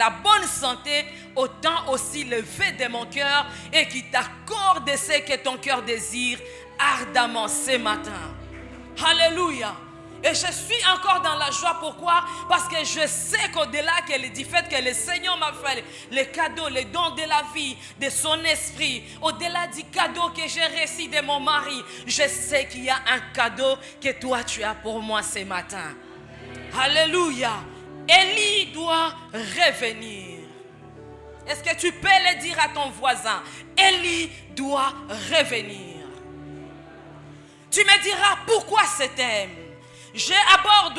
la bonne santé, autant aussi le vœu de mon cœur et qui t'accorde ce que ton cœur désire ardemment ce matin. Alléluia. Et je suis encore dans la joie. Pourquoi? Parce que je sais qu'au-delà du fait que le Seigneur m'a fait les cadeaux, les dons de la vie, de son esprit, au-delà du cadeau que j'ai reçu de mon mari, je sais qu'il y a un cadeau que toi tu as pour moi ce matin. Alléluia. Élie doit revenir. Est-ce que tu peux le dire à ton voisin? Élie doit revenir. Tu me diras pourquoi ce thème? J'aborde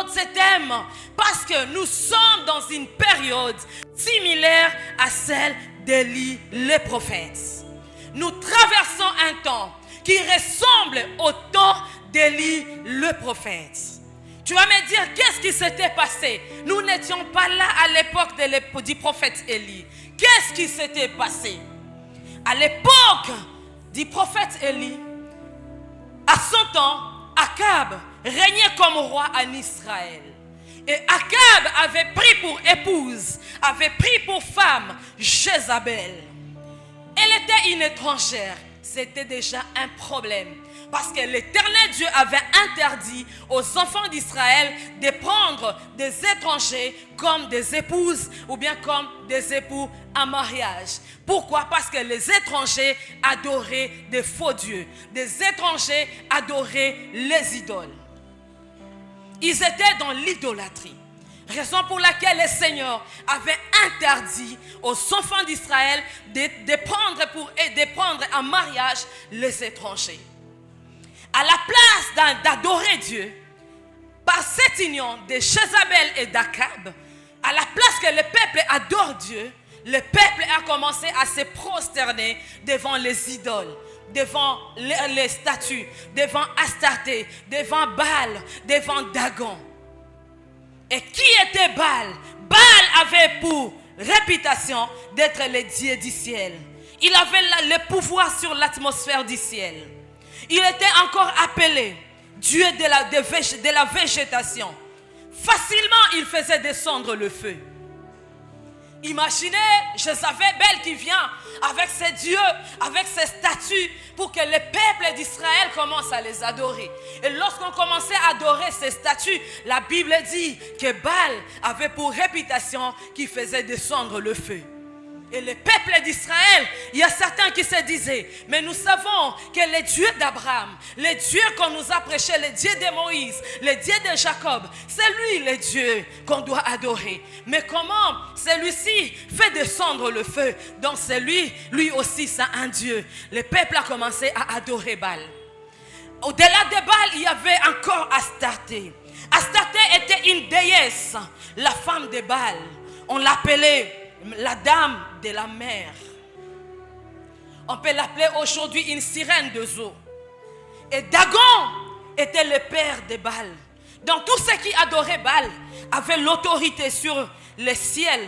ce thème parce que nous sommes dans une période similaire à celle d'Élie le prophète. Nous traversons un temps qui ressemble au temps d'Élie le prophète. Tu vas me dire, qu'est-ce qui s'était passé? Nous n'étions pas là à l'époque du prophète Élie. Qu'est-ce qui s'était passé? À l'époque du prophète Élie, à son temps, Akab régnait comme roi en Israël. Et Akab avait pris pour épouse, avait pris pour femme Jézabel. Elle était une étrangère. C'était déjà un problème. Parce que l'Éternel Dieu avait interdit aux enfants d'Israël de prendre des étrangers comme des épouses ou bien comme des époux en mariage. Pourquoi? Parce que les étrangers adoraient des faux dieux. Des étrangers adoraient les idoles. Ils étaient dans l'idolâtrie. Raison pour laquelle le Seigneur avait interdit aux enfants d'Israël de prendre en mariage les étrangers. À la place d'adorer Dieu, par cette union de Jézabel et d'Akab, à la place que le peuple adore Dieu, le peuple a commencé à se prosterner devant les idoles, devant les statues, devant Astarté, devant Baal, devant Dagon. Et qui était Baal? Baal avait pour réputation d'être le Dieu du ciel. Il avait le pouvoir sur l'atmosphère du ciel. Il était encore appelé Dieu de la végétation. Facilement, il faisait descendre le feu. Imaginez Jézabel qui vient avec ses dieux, avec ses statues, pour que le peuple d'Israël commence à les adorer. Et lorsqu'on commençait à adorer ces statues, la Bible dit que Baal avait pour réputation qu'il faisait descendre le feu. Et le peuple d'Israël, il y a certains qui se disaient, mais nous savons que le Dieu d'Abraham, le Dieu qu'on nous a prêché, le Dieu de Moïse, le Dieu de Jacob, c'est lui le Dieu qu'on doit adorer. Mais comment celui-ci fait descendre le feu? Donc c'est lui aussi c'est un Dieu. Le peuple a commencé à adorer Baal. Au-delà de Baal, il y avait encore Astarté. Astarté était une déesse, la femme de Baal. On l'appelait la dame de la mer. On peut l'appeler aujourd'hui une sirène de eau. Et Dagon était le père de Baal. Donc tous ceux qui adoraient Baal avaient l'autorité sur le ciel.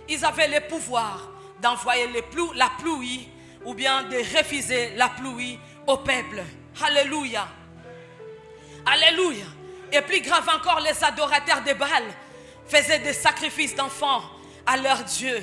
Ils avaient le pouvoir d'envoyer la pluie ou bien de refuser la pluie au peuple. Alléluia. Alléluia. Et plus grave encore, les adorateurs de Baal faisaient des sacrifices d'enfants à leur Dieu.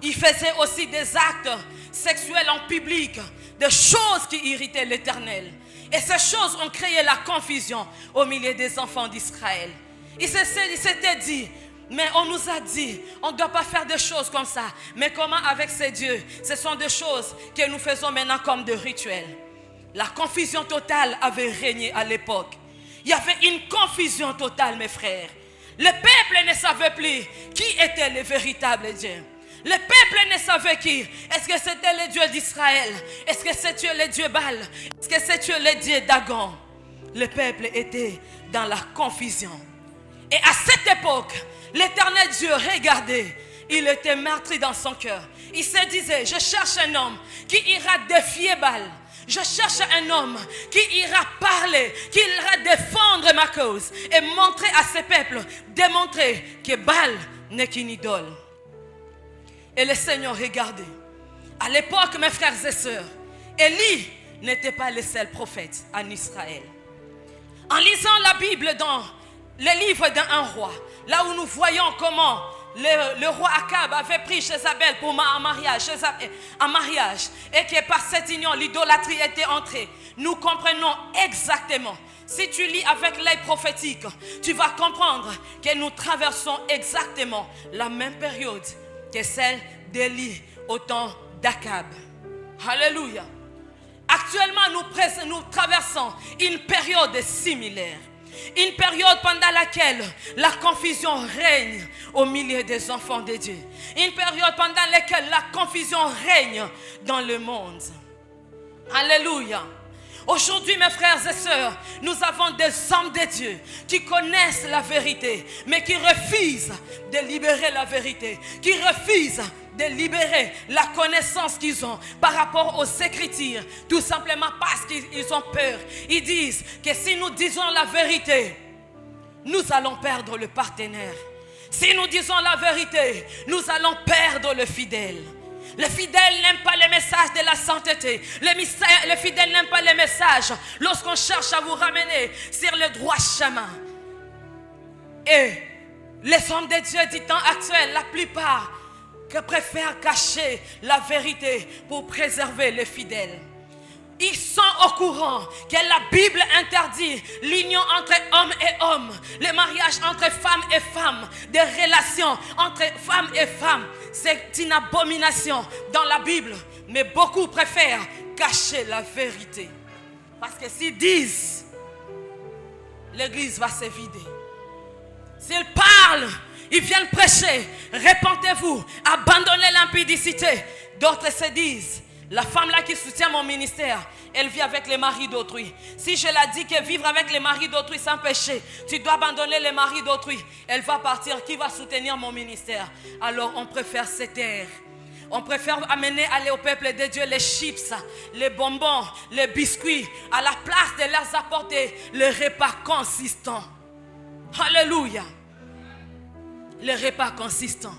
Ils faisaient aussi des actes sexuels en public, des choses qui irritaient l'Éternel. Et ces choses ont créé la confusion au milieu des enfants d'Israël. Ils s'étaient dit, mais on nous a dit, on ne doit pas faire des choses comme ça. Mais comment avec ces dieux? Ce sont des choses que nous faisons maintenant comme des rituels. La confusion totale avait régné à l'époque. Il y avait une confusion totale, mes frères. Le peuple ne savait plus qui était le véritable Dieu. Le peuple ne savait qui. Est-ce que c'était le Dieu d'Israël? Est-ce que c'était le Dieu Baal? Est-ce que c'était le Dieu Dagon? Le peuple était dans la confusion. Et à cette époque, l'Éternel Dieu regardait. Il était meurtri dans son cœur. Il se disait, je cherche un homme qui ira défier Baal. Je cherche un homme qui ira parler, qui ira défendre ma cause et montrer à ce peuple, démontrer que Baal n'est qu'une idole. Et le Seigneur regardait. À l'époque, mes frères et sœurs, Élie n'était pas le seul prophète en Israël. En lisant la Bible dans le livre d'un roi, là où nous voyons comment le roi Akab avait pris Jézabel pour en mariage, et que par cette union, l'idolâtrie était entrée. Nous comprenons exactement. Si tu lis avec l'œil prophétique, tu vas comprendre que nous traversons exactement la même période que celle d'Élie au temps d'Akab. Alléluia. Actuellement, nous traversons une période similaire. Une période pendant laquelle la confusion règne au milieu des enfants de Dieu. Une période pendant laquelle la confusion règne dans le monde. Alléluia. Aujourd'hui, mes frères et sœurs, nous avons des hommes de Dieu qui connaissent la vérité, mais qui refusent de libérer la vérité, qui refusent de libérer la connaissance qu'ils ont par rapport aux Écritures, tout simplement parce qu'ils ont peur. Ils disent que si nous disons la vérité, nous allons perdre le partenaire. Si nous disons la vérité, nous allons perdre le fidèle. Le fidèle n'aime pas les messages de la sainteté. Le fidèle n'aime pas les messages lorsqu'on cherche à vous ramener sur le droit chemin. Et les hommes de Dieu du temps actuel, la plupart, que préfèrent cacher la vérité pour préserver les fidèles. Ils sont au courant que la Bible interdit l'union entre hommes et hommes, le mariage entre femmes et femmes, des relations entre femmes et femmes. C'est une abomination dans la Bible. Mais beaucoup préfèrent cacher la vérité. Parce que s'ils disent, l'église va se vider. S'ils parlent, ils viennent prêcher, répentez-vous, abandonnez l'impudicité. D'autres se disent, la femme là qui soutient mon ministère, elle vit avec les maris d'autrui. Si je l'ai dit que vivre avec les maris d'autrui sans péché, tu dois abandonner les maris d'autrui. Elle va partir, qui va soutenir mon ministère? Alors on préfère se taire. On préfère aller au peuple de Dieu les chips, les bonbons, les biscuits, à la place de leur apporter le repas consistant. Alléluia. Le repas consistant.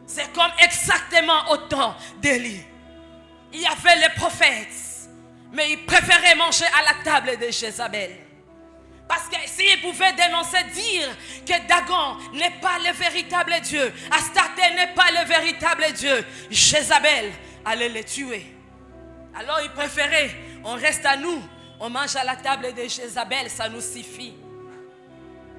C'est comme exactement au temps d'Élie. Il y avait les prophètes, mais ils préféraient manger à la table de Jézabel. Parce que s'ils pouvaient dénoncer, dire que Dagon n'est pas le véritable Dieu, Astarté n'est pas le véritable Dieu, Jézabel allait les tuer. Alors ils préféraient, on reste à nous, on mange à la table de Jézabel, ça nous suffit.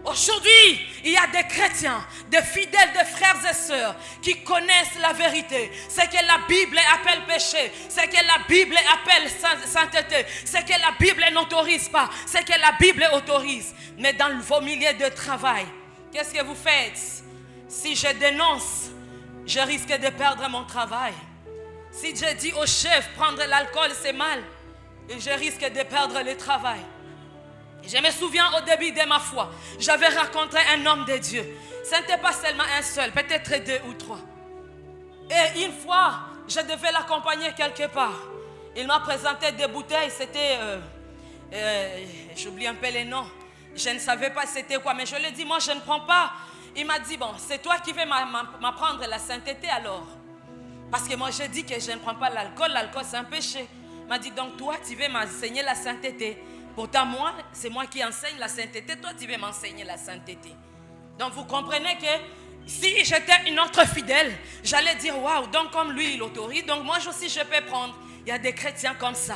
Aujourd'hui, il y a des chrétiens, des fidèles, des frères et sœurs qui connaissent la vérité. Ce que la Bible appelle péché, ce que la Bible appelle sainteté, ce que la Bible n'autorise pas, ce que la Bible autorise. Mais dans vos milieux de travail, qu'est-ce que vous faites? Si je dénonce, je risque de perdre mon travail. Si je dis au chef, prendre l'alcool c'est mal, je risque de perdre le travail. Je me souviens au début de ma foi, j'avais rencontré un homme de Dieu. Ce n'était pas seulement un seul, peut-être 2 ou 3. Et une fois, je devais l'accompagner quelque part. Il m'a présenté des bouteilles, c'était, j'oublie un peu les noms. Je ne savais pas c'était quoi, mais je lui ai dit, moi je ne prends pas. Il m'a dit, bon, c'est toi qui veux m'apprendre la sainteté alors. Parce que moi je dis que je ne prends pas l'alcool c'est un péché. Il m'a dit, donc toi tu veux m'enseigner la sainteté. Pourtant, moi, c'est moi qui enseigne la sainteté. Toi, tu veux m'enseigner la sainteté. Donc, vous comprenez que si j'étais une autre fidèle, j'allais dire, waouh, donc comme lui, il autorise, donc moi aussi, je peux prendre. Il y a des chrétiens comme ça.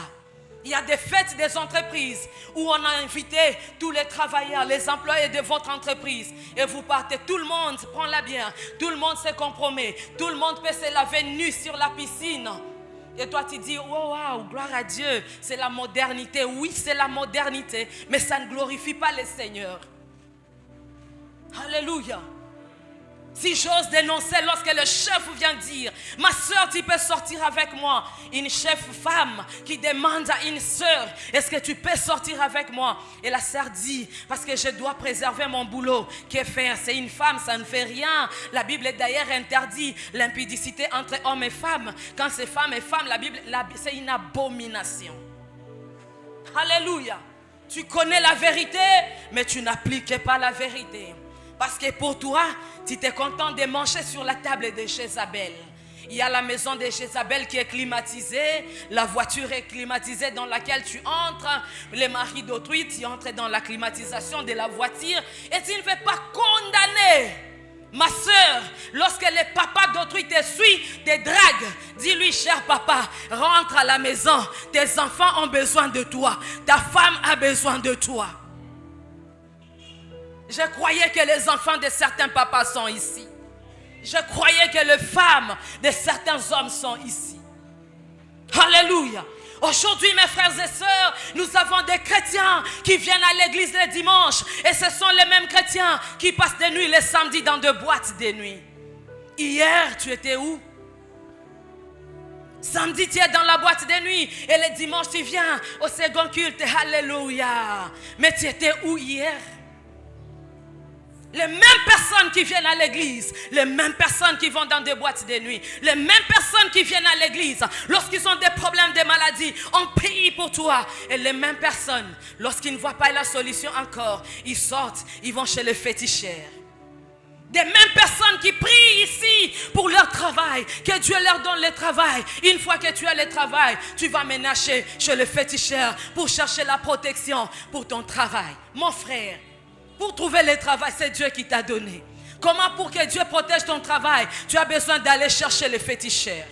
Il y a des fêtes des entreprises où on a invité tous les travailleurs, les employés de votre entreprise. Et vous partez, tout le monde prend la bière, tout le monde se compromet, tout le monde peut se laver nu sur la piscine. Et toi tu dis, oh, wow, gloire à Dieu, c'est la modernité. Oui, c'est la modernité, mais ça ne glorifie pas le Seigneur. Alléluia. Si j'ose dénoncer lorsque le chef vient dire, ma soeur, tu peux sortir avec moi. Une chef femme qui demande à une soeur, est-ce que tu peux sortir avec moi? Et la soeur dit, parce que je dois préserver mon boulot. Que faire? C'est une femme, ça ne fait rien. La Bible d'ailleurs interdit l'impudicité entre hommes et femmes. Quand c'est femme et femme, la Bible, c'est une abomination. Alléluia. Tu connais la vérité, mais tu n'appliques pas la vérité. Parce que pour toi, tu es content de manger sur la table de Jézabel. Il y a la maison de Jézabel qui est climatisée, la voiture est climatisée dans laquelle tu entres, les maris d'autrui, tu entres dans la climatisation de la voiture et tu ne veux pas condamner Ma soeur, lorsque les papas d'autrui te suivent, te draguent, dis-lui, cher papa, rentre à la maison. Tes enfants ont besoin de toi. Ta femme a besoin de toi. Je croyais que les enfants de certains papas sont ici. Je croyais que les femmes de certains hommes sont ici. Alléluia. Aujourd'hui, mes frères et sœurs, nous avons des chrétiens qui viennent à l'église le dimanche. Et ce sont les mêmes chrétiens qui passent des nuits les samedis dans des boîtes de nuit. Hier, tu étais où? Samedi, tu es dans la boîte de nuit. Et le dimanche, tu viens au second culte. Alléluia. Mais tu étais où hier? Les mêmes personnes qui viennent à l'église, les mêmes personnes qui vont dans des boîtes de nuit, les mêmes personnes qui viennent à l'église, lorsqu'ils ont des problèmes, des maladies, on prie pour toi. Et les mêmes personnes, lorsqu'ils ne voient pas la solution encore, ils sortent, ils vont chez les féticheurs. Des mêmes personnes qui prient ici pour leur travail, que Dieu leur donne le travail. Une fois que tu as le travail, tu vas ménager chez le féticheur pour chercher la protection pour ton travail. Mon frère, pour trouver le travail, c'est Dieu qui t'a donné. Comment pour que Dieu protège ton travail, tu as besoin d'aller chercher les féticheurs.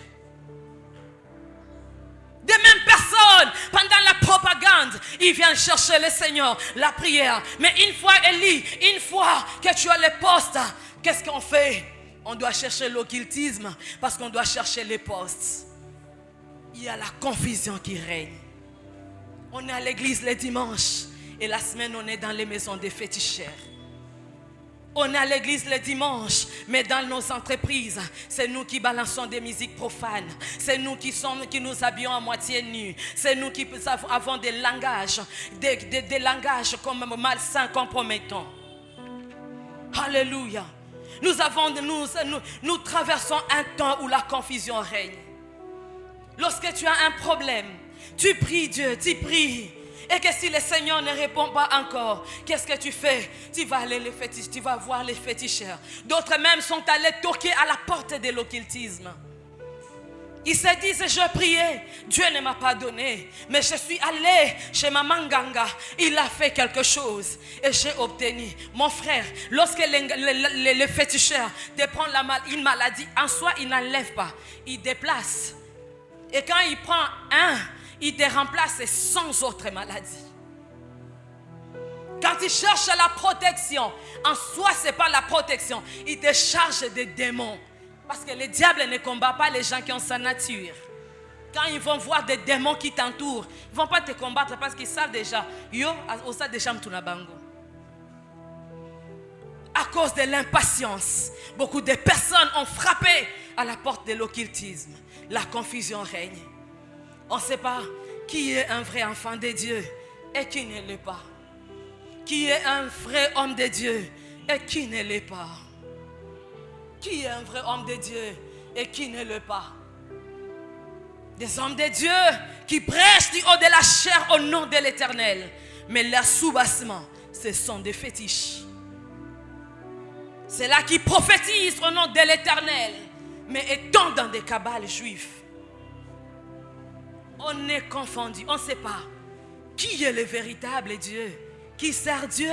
Des mêmes personnes, pendant la propagande, ils viennent chercher le Seigneur, la prière. Mais une fois, Élie, une fois que tu as le poste, qu'est-ce qu'on fait? On doit chercher l'occultisme parce qu'on doit chercher les postes. Il y a la confusion qui règne. On est à l'église le dimanche. Et la semaine, on est dans les maisons des féticheurs. On est à l'église le dimanche, mais dans nos entreprises, c'est nous qui balançons des musiques profanes. C'est nous qui nous habillons à moitié nus. C'est nous qui avons des langages, des langages comme malsains, compromettants. Alléluia. Nous traversons un temps où la confusion règne. Lorsque tu as un problème, tu pries Dieu, tu pries. Et que si le Seigneur ne répond pas encore, qu'est-ce que tu fais? Tu vas aller tu vas voir les féticheurs. D'autres même sont allés toquer à la porte de l'occultisme. Ils se disent, je priais, Dieu ne m'a pas donné. Mais je suis allé chez Maman Ganga, il a fait quelque chose et j'ai obtenu. Mon frère, lorsque le féticheur te prend une maladie, en soi, il n'enlève pas, il déplace. Et quand il prend il te remplace sans autre maladie. Quand il cherche la protection, en soi, ce n'est pas la protection. Il te charge des démons. Parce que le diable ne combat pas les gens qui ont sa nature. Quand ils vont voir des démons qui t'entourent, ils ne vont pas te combattre parce qu'ils savent déjà. À cause de l'impatience, beaucoup de personnes ont frappé à la porte de l'occultisme. La confusion règne. On ne sait pas qui est un vrai enfant de Dieu et qui ne l'est pas. Qui est un vrai homme de Dieu et qui ne l'est pas. Qui est un vrai homme de Dieu et qui ne l'est pas. Des hommes de Dieu qui prêchent du haut de la chair au nom de l'Éternel. Mais leur soubassement, ce sont des fétiches. C'est là qui prophétisent au nom de l'Éternel. Mais étant dans des cabales juives. On est confondu, on ne sait pas qui est le véritable Dieu, qui sert Dieu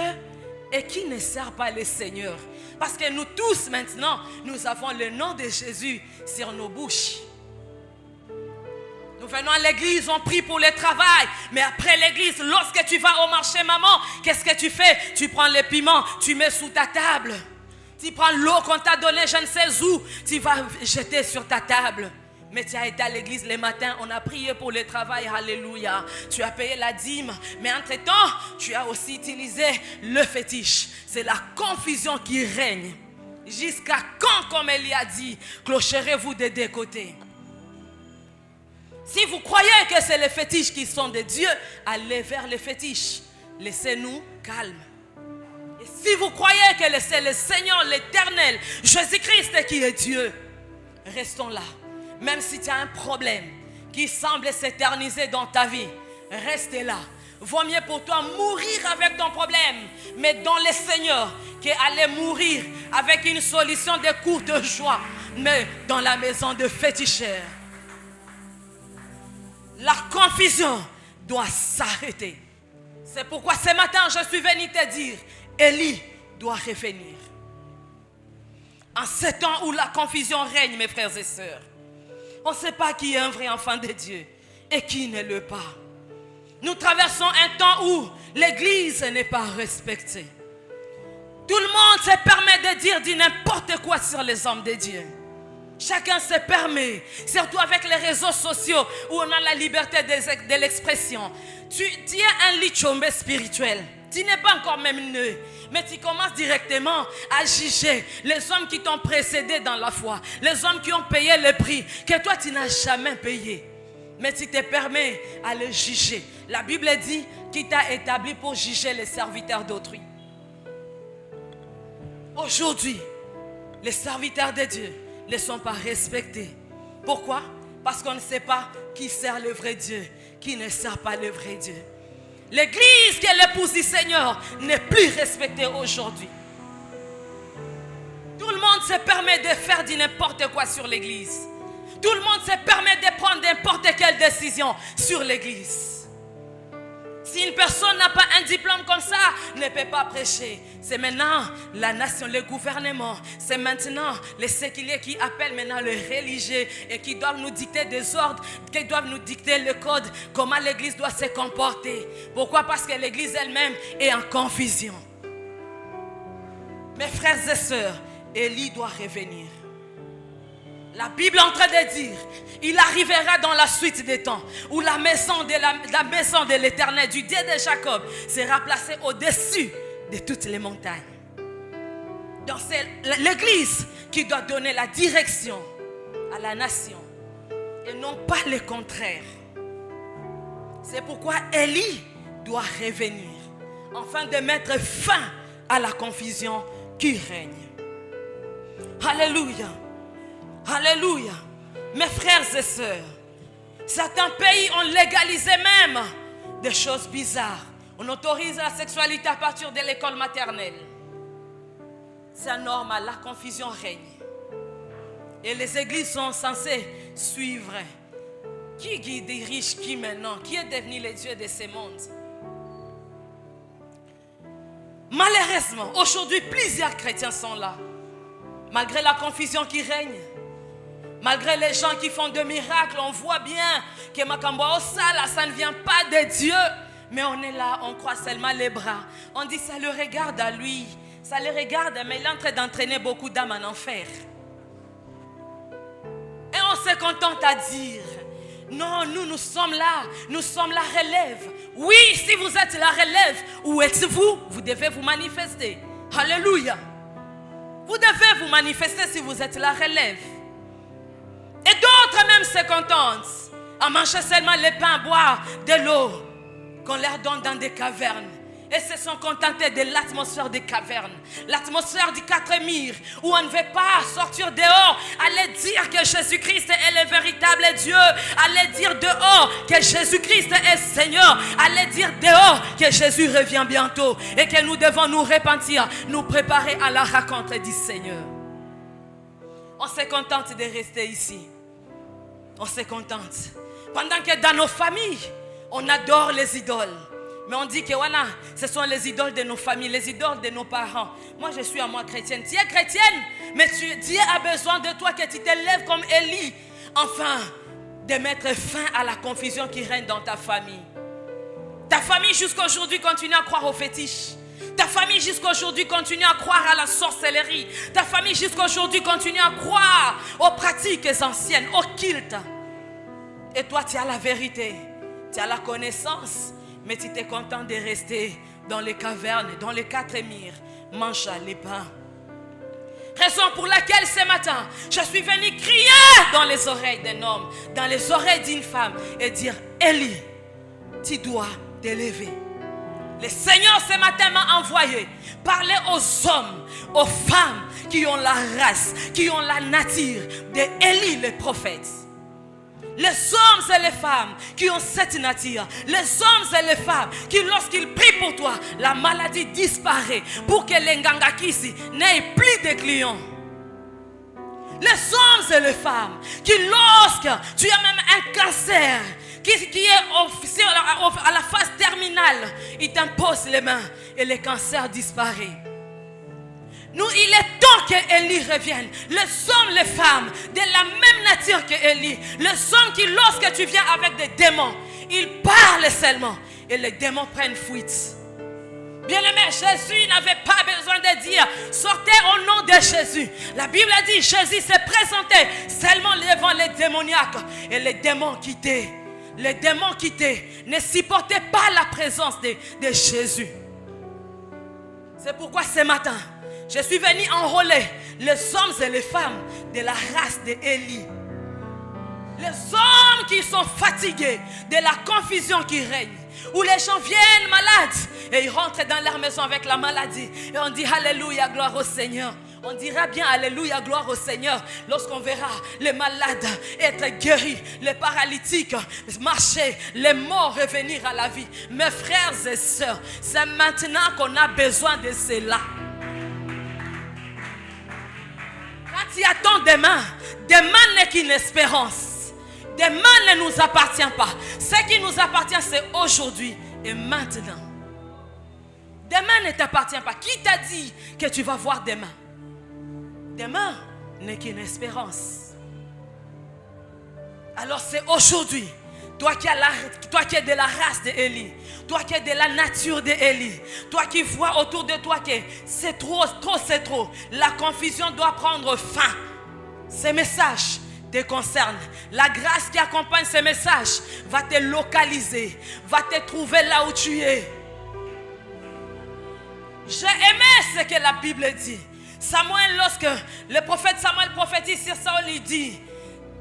et qui ne sert pas le Seigneur. Parce que nous tous maintenant, nous avons le nom de Jésus sur nos bouches. Nous venons à l'église, on prie pour le travail. Mais après l'église, lorsque tu vas au marché, maman, qu'est-ce que tu fais? Tu prends les piments, tu mets sous ta table. Tu prends l'eau qu'on t'a donnée, je ne sais où, tu vas jeter sur ta table. Mais tu as été à l'église le matin, on a prié pour le travail, alléluia. Tu as payé la dîme, mais entre-temps, tu as aussi utilisé le fétiche. C'est la confusion qui règne. Jusqu'à quand, comme Élie a dit, clocherez-vous des deux côtés? Si vous croyez que c'est les fétiches qui sont de Dieu, allez vers les fétiches. Laissez-nous calmes. Et si vous croyez que c'est le Seigneur, l'Éternel, Jésus-Christ qui est Dieu, restons là. Même si tu as un problème qui semble s'éterniser dans ta vie, reste là. Vaut mieux pour toi mourir avec ton problème, mais dans le Seigneur, qu'aller mourir avec une solution de courte joie, mais dans la maison de féticheurs. La confusion doit s'arrêter. C'est pourquoi ce matin, je suis venu te dire, Élie doit revenir. En ces temps où la confusion règne, mes frères et sœurs, on ne sait pas qui est un vrai enfant de Dieu et qui ne l'est pas. Nous traversons un temps où l'église n'est pas respectée. Tout le monde se permet de dire du n'importe quoi sur les hommes de Dieu. Chacun se permet, surtout avec les réseaux sociaux où on a la liberté de l'expression. Tu es un lichombe spirituel. Tu n'es pas encore même né, mais tu commences directement à juger les hommes qui t'ont précédé dans la foi, les hommes qui ont payé le prix que toi tu n'as jamais payé. Mais tu te permets à les juger. La Bible dit qu'il t'a établi pour juger les serviteurs d'autrui. Aujourd'hui, les serviteurs de Dieu ne sont pas respectés. Pourquoi? Parce qu'on ne sait pas qui sert le vrai Dieu, qui ne sert pas le vrai Dieu. L'église qui est l'épouse du Seigneur n'est plus respectée aujourd'hui. Tout le monde se permet de faire du n'importe quoi sur l'église. Tout le monde se permet de prendre n'importe quelle décision sur l'église. Si une personne n'a pas un diplôme comme ça, ne peut pas prêcher. C'est maintenant la nation, le gouvernement. C'est maintenant les séculiers qui appellent maintenant les religieux et qui doivent nous dicter des ordres, qui doivent nous dicter le code, comment l'église doit se comporter. Pourquoi? Parce que l'église elle-même est en confusion. Mes frères et sœurs, Élie doit revenir. La Bible est en train de dire, il arrivera dans la suite des temps où la maison de l'Éternel, du Dieu de Jacob, sera placée au-dessus de toutes les montagnes. Donc c'est l'église qui doit donner la direction à la nation et non pas le contraire. C'est pourquoi Élie doit revenir afin de mettre fin à la confusion qui règne. Alléluia. Alléluia. Mes frères et sœurs, certains pays ont légalisé même des choses bizarres. On autorise la sexualité à partir de l'école maternelle. C'est normal, la confusion règne. Et les églises sont censées suivre. Qui dirige qui maintenant? Qui est devenu le Dieu de ce monde? Malheureusement, aujourd'hui, plusieurs chrétiens sont là. Malgré la confusion qui règne, malgré les gens qui font des miracles, on voit bien que Makambo Osala, ça ne vient pas de Dieu. Mais on est là, on croise seulement les bras. On dit ça le regarde à lui. Ça le regarde, mais il est en train d'entraîner beaucoup d'âmes en enfer. Et on se contente à dire, non, nous sommes là. Nous sommes la relève. Oui, si vous êtes la relève, où êtes-vous? Vous devez vous manifester. Alléluia. Vous devez vous manifester si vous êtes la relève. Et d'autres même se contentent à manger seulement le pain, boire de l'eau qu'on leur donne dans des cavernes. Et se sont contentés de l'atmosphère des cavernes, l'atmosphère du 4 murs, où on ne veut pas sortir dehors, aller dire que Jésus-Christ est le véritable Dieu, aller dire dehors que Jésus-Christ est Seigneur, aller dire dehors que Jésus revient bientôt et que nous devons nous repentir, nous préparer à la rencontre du Seigneur. On se contente de rester ici. On se contente. Pendant que dans nos familles, on adore les idoles. Mais on dit que voilà, ce sont les idoles de nos familles, les idoles de nos parents. Moi, je suis à moi chrétienne. Tu es chrétienne, mais Dieu a besoin de toi que tu te lèves comme Élie. Enfin, de mettre fin à la confusion qui règne dans ta famille. Ta famille jusqu'à aujourd'hui continue à croire aux fétiches. Ta famille jusqu'à aujourd'hui continue à croire à la sorcellerie. Ta famille jusqu'à aujourd'hui continue à croire aux pratiques anciennes, aux cultes. Et toi, tu as la vérité, tu as la connaissance, mais tu es content de rester dans les cavernes, dans les 4 murs, mange les pains. Raison pour laquelle ce matin, je suis venu crier dans les oreilles d'un homme, dans les oreilles d'une femme et dire, Élie, tu dois te lever. Le Seigneur ce matin m'a envoyé parler aux hommes, aux femmes qui ont la race, qui ont la nature d'Élie le prophète. Les hommes et les femmes qui ont cette nature, les hommes et les femmes qui lorsqu'ils prient pour toi, la maladie disparaît pour que les ngangakisi n'aient plus de clients. Les hommes et les femmes qui lorsque tu as même un cancer qui est à la phase terminale, ils t'imposent les mains et le cancer disparaît. Il est temps qu'Élie revienne. Les hommes, les femmes, de la même nature qu'Élie. Les hommes qui, lorsque tu viens avec des démons, ils parlent seulement. Et les démons prennent fuite. Bien-aimé, Jésus n'avait pas besoin de dire sortez au nom de Jésus. La Bible a dit Jésus s'est présenté seulement devant les démoniaques. Et les démons quittaient. Les démons quittaient. Ne supportaient pas la présence de Jésus. C'est pourquoi ce matin, je suis venu enrôler les hommes et les femmes de la race d'Élie. Les hommes qui sont fatigués de la confusion qui règne. Où les gens viennent malades et ils rentrent dans leur maison avec la maladie. Et on dit Alléluia, gloire au Seigneur. On dira bien Alléluia, gloire au Seigneur lorsqu'on verra les malades être guéris, les paralytiques marcher, les morts revenir à la vie. Mes frères et sœurs, c'est maintenant qu'on a besoin de cela. Quand il attend demain n'est qu'une espérance. Demain ne nous appartient pas. Ce qui nous appartient, c'est aujourd'hui et maintenant. Demain ne t'appartient pas. Qui t'a dit que tu vas voir demain? Demain n'est qu'une espérance. Alors c'est aujourd'hui. Toi qui es de la race d'Élie, toi qui es de la nature d'Élie, toi qui vois autour de toi que c'est trop, c'est trop. La confusion doit prendre fin. Ces messages te concerne. La grâce qui accompagne ces messages va te localiser, va te trouver là où tu es. J'ai aimé ce que la Bible dit. Samuel, lorsque le prophète Samuel prophétise sur Saül, il dit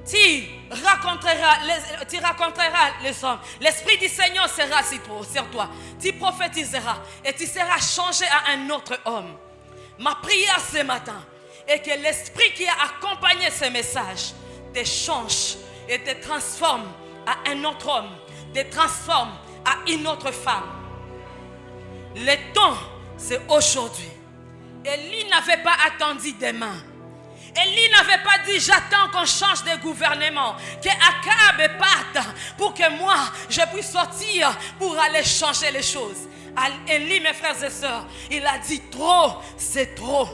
tu raconteras les hommes. L'esprit du Seigneur sera sur toi. Tu prophétiseras et tu seras changé à un autre homme. Ma prière ce matin est que l'esprit qui a accompagné ce message te change et te transforme à un autre homme, te transforme à une autre femme. Le temps, c'est aujourd'hui. Élie n'avait pas attendu demain. Élie n'avait pas dit j'attends qu'on change de gouvernement, que Akab parte pour que moi je puisse sortir pour aller changer les choses. Élie, mes frères et sœurs, il a dit trop, c'est trop.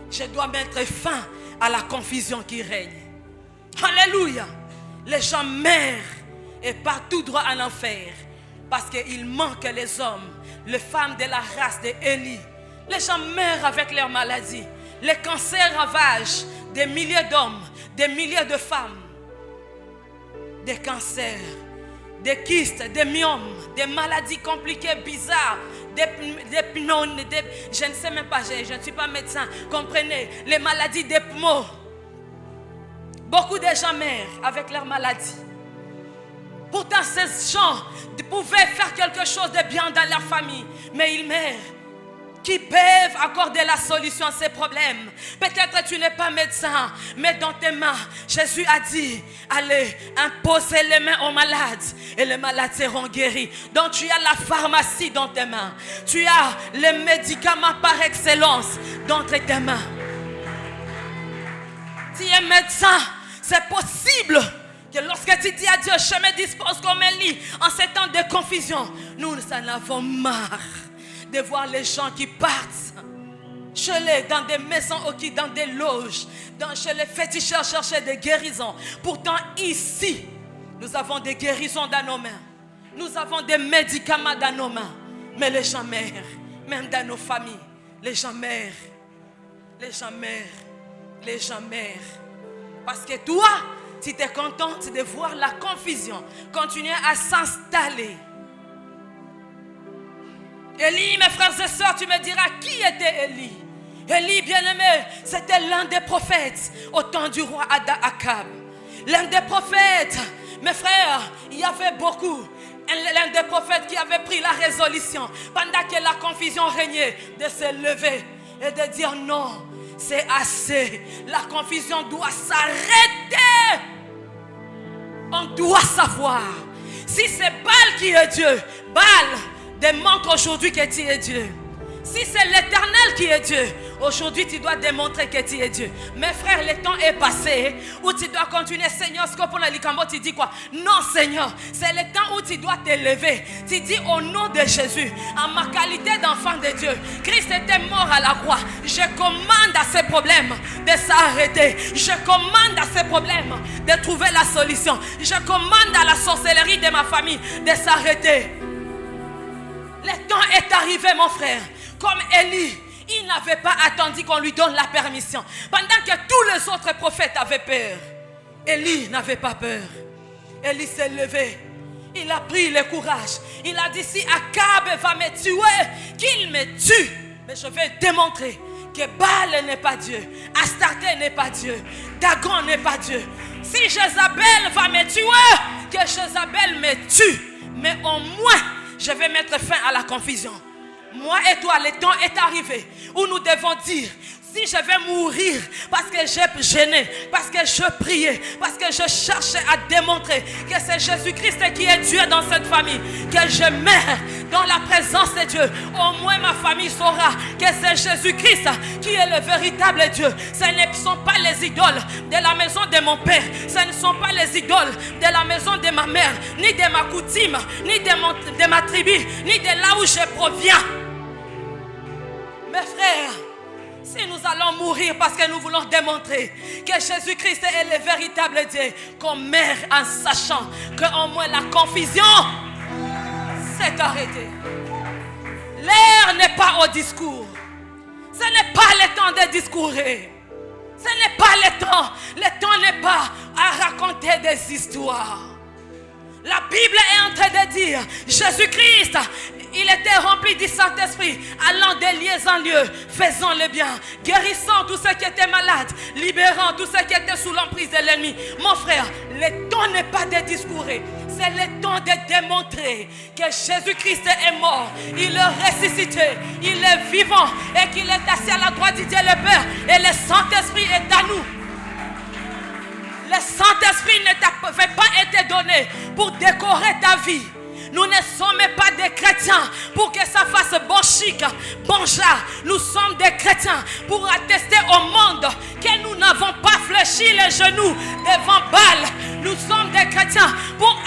Je dois mettre fin à la confusion qui règne. Alléluia. Les gens meurent et partent tout droit en enfer parce qu'il manque les hommes, les femmes de la race d'Élie. Les gens meurent avec leurs maladies. Les cancers ravagent des milliers d'hommes, des milliers de femmes. Des cancers, des kystes, des myomes, des maladies compliquées, bizarres, des pneumonies, je ne sais même pas, je ne suis pas médecin, comprenez, les maladies des poumons. Beaucoup de gens meurent avec leurs maladies. Pourtant, ces gens pouvaient faire quelque chose de bien dans leur famille, mais ils meurent. Qui peuvent accorder la solution à ces problèmes. Peut-être tu n'es pas médecin, mais dans tes mains, Jésus a dit, allez, imposez les mains aux malades et les malades seront guéris. Donc tu as la pharmacie dans tes mains. Tu as les médicaments par excellence dans tes mains. Tu es médecin, c'est possible que lorsque tu dis à Dieu, je me dispose comme Élie en ces temps de confusion, nous en avons marre de voir les gens qui partent dans des maisons, dans des loges, chez les féticheurs chercher des guérisons. Pourtant ici, nous avons des guérisons dans nos mains. Nous avons des médicaments dans nos mains. Mais les gens meurent, même dans nos familles. Les gens meurent. Les gens meurent. Les gens meurent. Parce que toi, tu es contente de voir la confusion continuer à s'installer. Élie, mes frères et sœurs, tu me diras qui était Élie. Élie, bien-aimé, c'était l'un des prophètes au temps du roi Akab. L'un des prophètes, mes frères, il y avait beaucoup. L'un des prophètes qui avait pris la résolution, pendant que la confusion régnait, de se lever et de dire non, c'est assez. La confusion doit s'arrêter. On doit savoir. Si c'est Baal qui est Dieu, Baal démontre aujourd'hui que tu es Dieu. Si c'est l'Éternel qui est Dieu, Aujourd'hui, tu dois démontrer que tu es Dieu. Mes frères, le temps est passé où tu dois continuer. Seigneur, ce que pour la Likambo, tu dis quoi? Non, Seigneur, c'est le temps où tu dois t'élever. Tu dis au nom de Jésus, en ma qualité d'enfant de Dieu, Christ était mort à la croix. Je commande à ces problèmes de s'arrêter. Je commande à ces problèmes de trouver la solution. Je commande à la sorcellerie de ma famille de s'arrêter. Le temps est arrivé, mon frère. Comme Élie, il n'avait pas attendu qu'on lui donne la permission. Pendant que tous les autres prophètes avaient peur, Élie n'avait pas peur. Élie s'est levé. Il a pris le courage. Il a dit, si Akab va me tuer, qu'il me tue. Mais je vais démontrer que Baal n'est pas Dieu. Astarté n'est pas Dieu. Dagon n'est pas Dieu. Si Jézabel va me tuer, que Jézabel me tue. Mais au moins, je vais mettre fin à la confusion. Moi et toi, le temps est arrivé où nous devons dire, si je vais mourir parce que j'ai gêné, parce que je priais, parce que je cherchais à démontrer que c'est Jésus-Christ qui est Dieu dans cette famille, que je meurs dans la présence de Dieu, au moins ma famille saura que c'est Jésus-Christ qui est le véritable Dieu. Ce ne sont pas les idoles de la maison de mon père, ce ne sont pas les idoles de la maison de ma mère, ni de ma coutume, ni de ma tribu, ni de là où je proviens. Mes frères, si nous allons mourir parce que nous voulons démontrer que Jésus-Christ est le véritable Dieu, qu'on meurt en sachant qu'au moins la confusion s'est arrêtée. L'heure n'est pas au discours. Ce n'est pas le temps de discourir. Ce n'est pas le temps. Le temps n'est pas à raconter des histoires. La Bible est en train de dire, Jésus-Christ, il était rempli du Saint-Esprit, allant de lieu en lieu, faisant le bien, guérissant tous ceux qui étaient malades, libérant tous ceux qui étaient sous l'emprise de l'ennemi. Mon frère, le temps n'est pas de discourir, c'est le temps de démontrer que Jésus-Christ est mort, il est ressuscité, il est vivant et qu'il est assis à la droite de Dieu le Père et le Saint-Esprit est à nous. Le Saint-Esprit ne t'avait pas été donné pour décorer ta vie. Nous ne sommes pas des chrétiens pour que ça fasse bon chic, bon genre. Nous sommes des chrétiens pour attester au monde que nous n'avons pas fléchi les genoux devant Baal. Nous sommes des chrétiens pour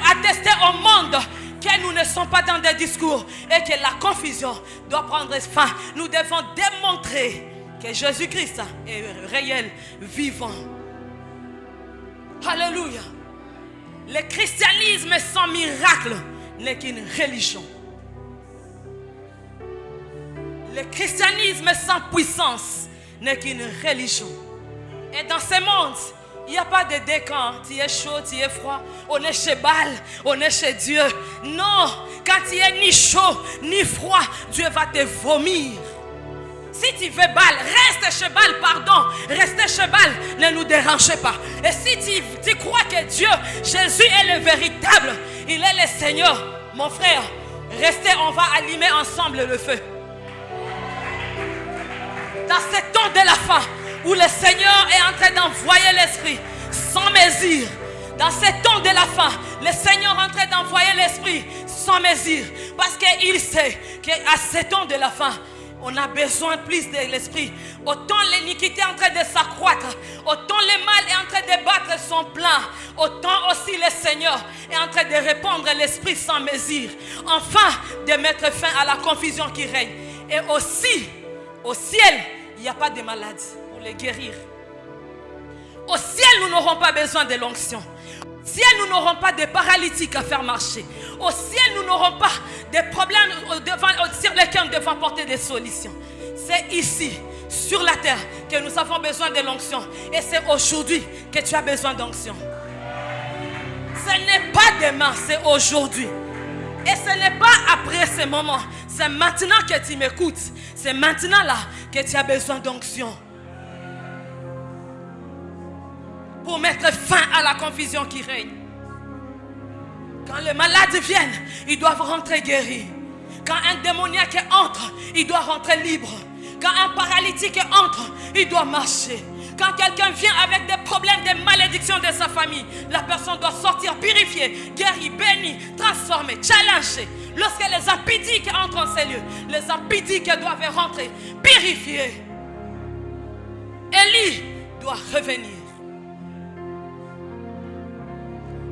attester au monde que nous ne sommes pas dans des discours et que la confusion doit prendre fin. Nous devons démontrer que Jésus-Christ est réel, vivant. Alléluia. Le christianisme sans miracle n'est qu'une religion. Le christianisme sans puissance n'est qu'une religion. Et dans ce monde, il n'y a pas de décant. Tu es chaud, tu es froid. On est chez Baal, on est chez Dieu. Non, quand tu es ni chaud ni froid, Dieu va te vomir. Si tu veux Baal, reste chez Baal, pardon. Restez chez Baal, ne nous dérangez pas. Et si tu crois que Dieu, Jésus est le véritable, il est le Seigneur, mon frère, restez, on va allumer ensemble le feu. Dans ce temps de la fin, où le Seigneur est en train d'envoyer l'Esprit sans mesure. Dans ce temps de la fin, le Seigneur est en train d'envoyer l'Esprit sans mesure. Parce qu'il sait qu'à ce temps de la fin, on a besoin plus de l'esprit. Autant l'iniquité est en train de s'accroître, autant le mal est en train de battre son plein, autant aussi le Seigneur est en train de répandre l'esprit sans mesure, enfin de mettre fin à la confusion qui règne. Et aussi, au ciel, il n'y a pas de malades pour les guérir. Au ciel, nous n'aurons pas besoin de l'onction. Au ciel, nous n'aurons pas de paralytiques à faire marcher. Au ciel, nous n'aurons pas de problèmes sur lesquels nous devons porter des solutions. C'est ici, sur la terre, que nous avons besoin de l'onction. Et c'est aujourd'hui que tu as besoin d'onction. Ce n'est pas demain, c'est aujourd'hui. Et ce n'est pas après ce moment. C'est maintenant que tu m'écoutes. C'est maintenant là que tu as besoin d'onction. Pour mettre fin à la confusion qui règne. Quand les malades viennent, ils doivent rentrer guéris. Quand un démoniaque entre, il doit rentrer libre. Quand un paralytique entre, il doit marcher. Quand quelqu'un vient avec des problèmes, des malédictions de sa famille, la personne doit sortir purifiée, guérie, bénie, transformée, challengée. Lorsque les impudiques entrent en ces lieux, les impudiques doivent rentrer purifiés. Élie doit revenir.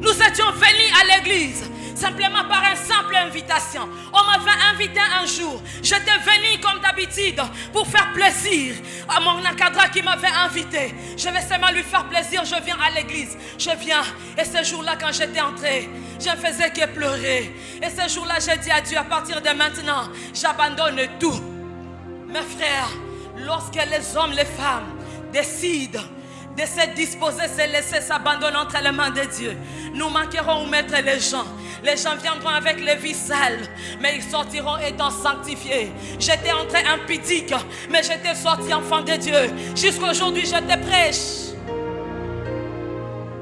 Nous étions venus à l'église simplement par une simple invitation. On m'avait invité un jour. J'étais venu comme d'habitude pour faire plaisir à mon encadreur qui m'avait invité. Je vais seulement lui faire plaisir. Je viens à l'église. Je viens. Et ce jour-là, quand j'étais entré, je ne faisais que pleurer. Et ce jour-là, j'ai dit à Dieu, à partir de maintenant, j'abandonne tout. Mes frères, lorsque les hommes, les femmes décident de se disposer, se laisser s'abandonner entre les mains de Dieu, nous manquerons où mettre les gens. Les gens viendront avec les vies sales, mais ils sortiront étant sanctifiés. J'étais entré impudique, mais j'étais sorti enfant de Dieu. Jusqu'à aujourd'hui, je te prêche.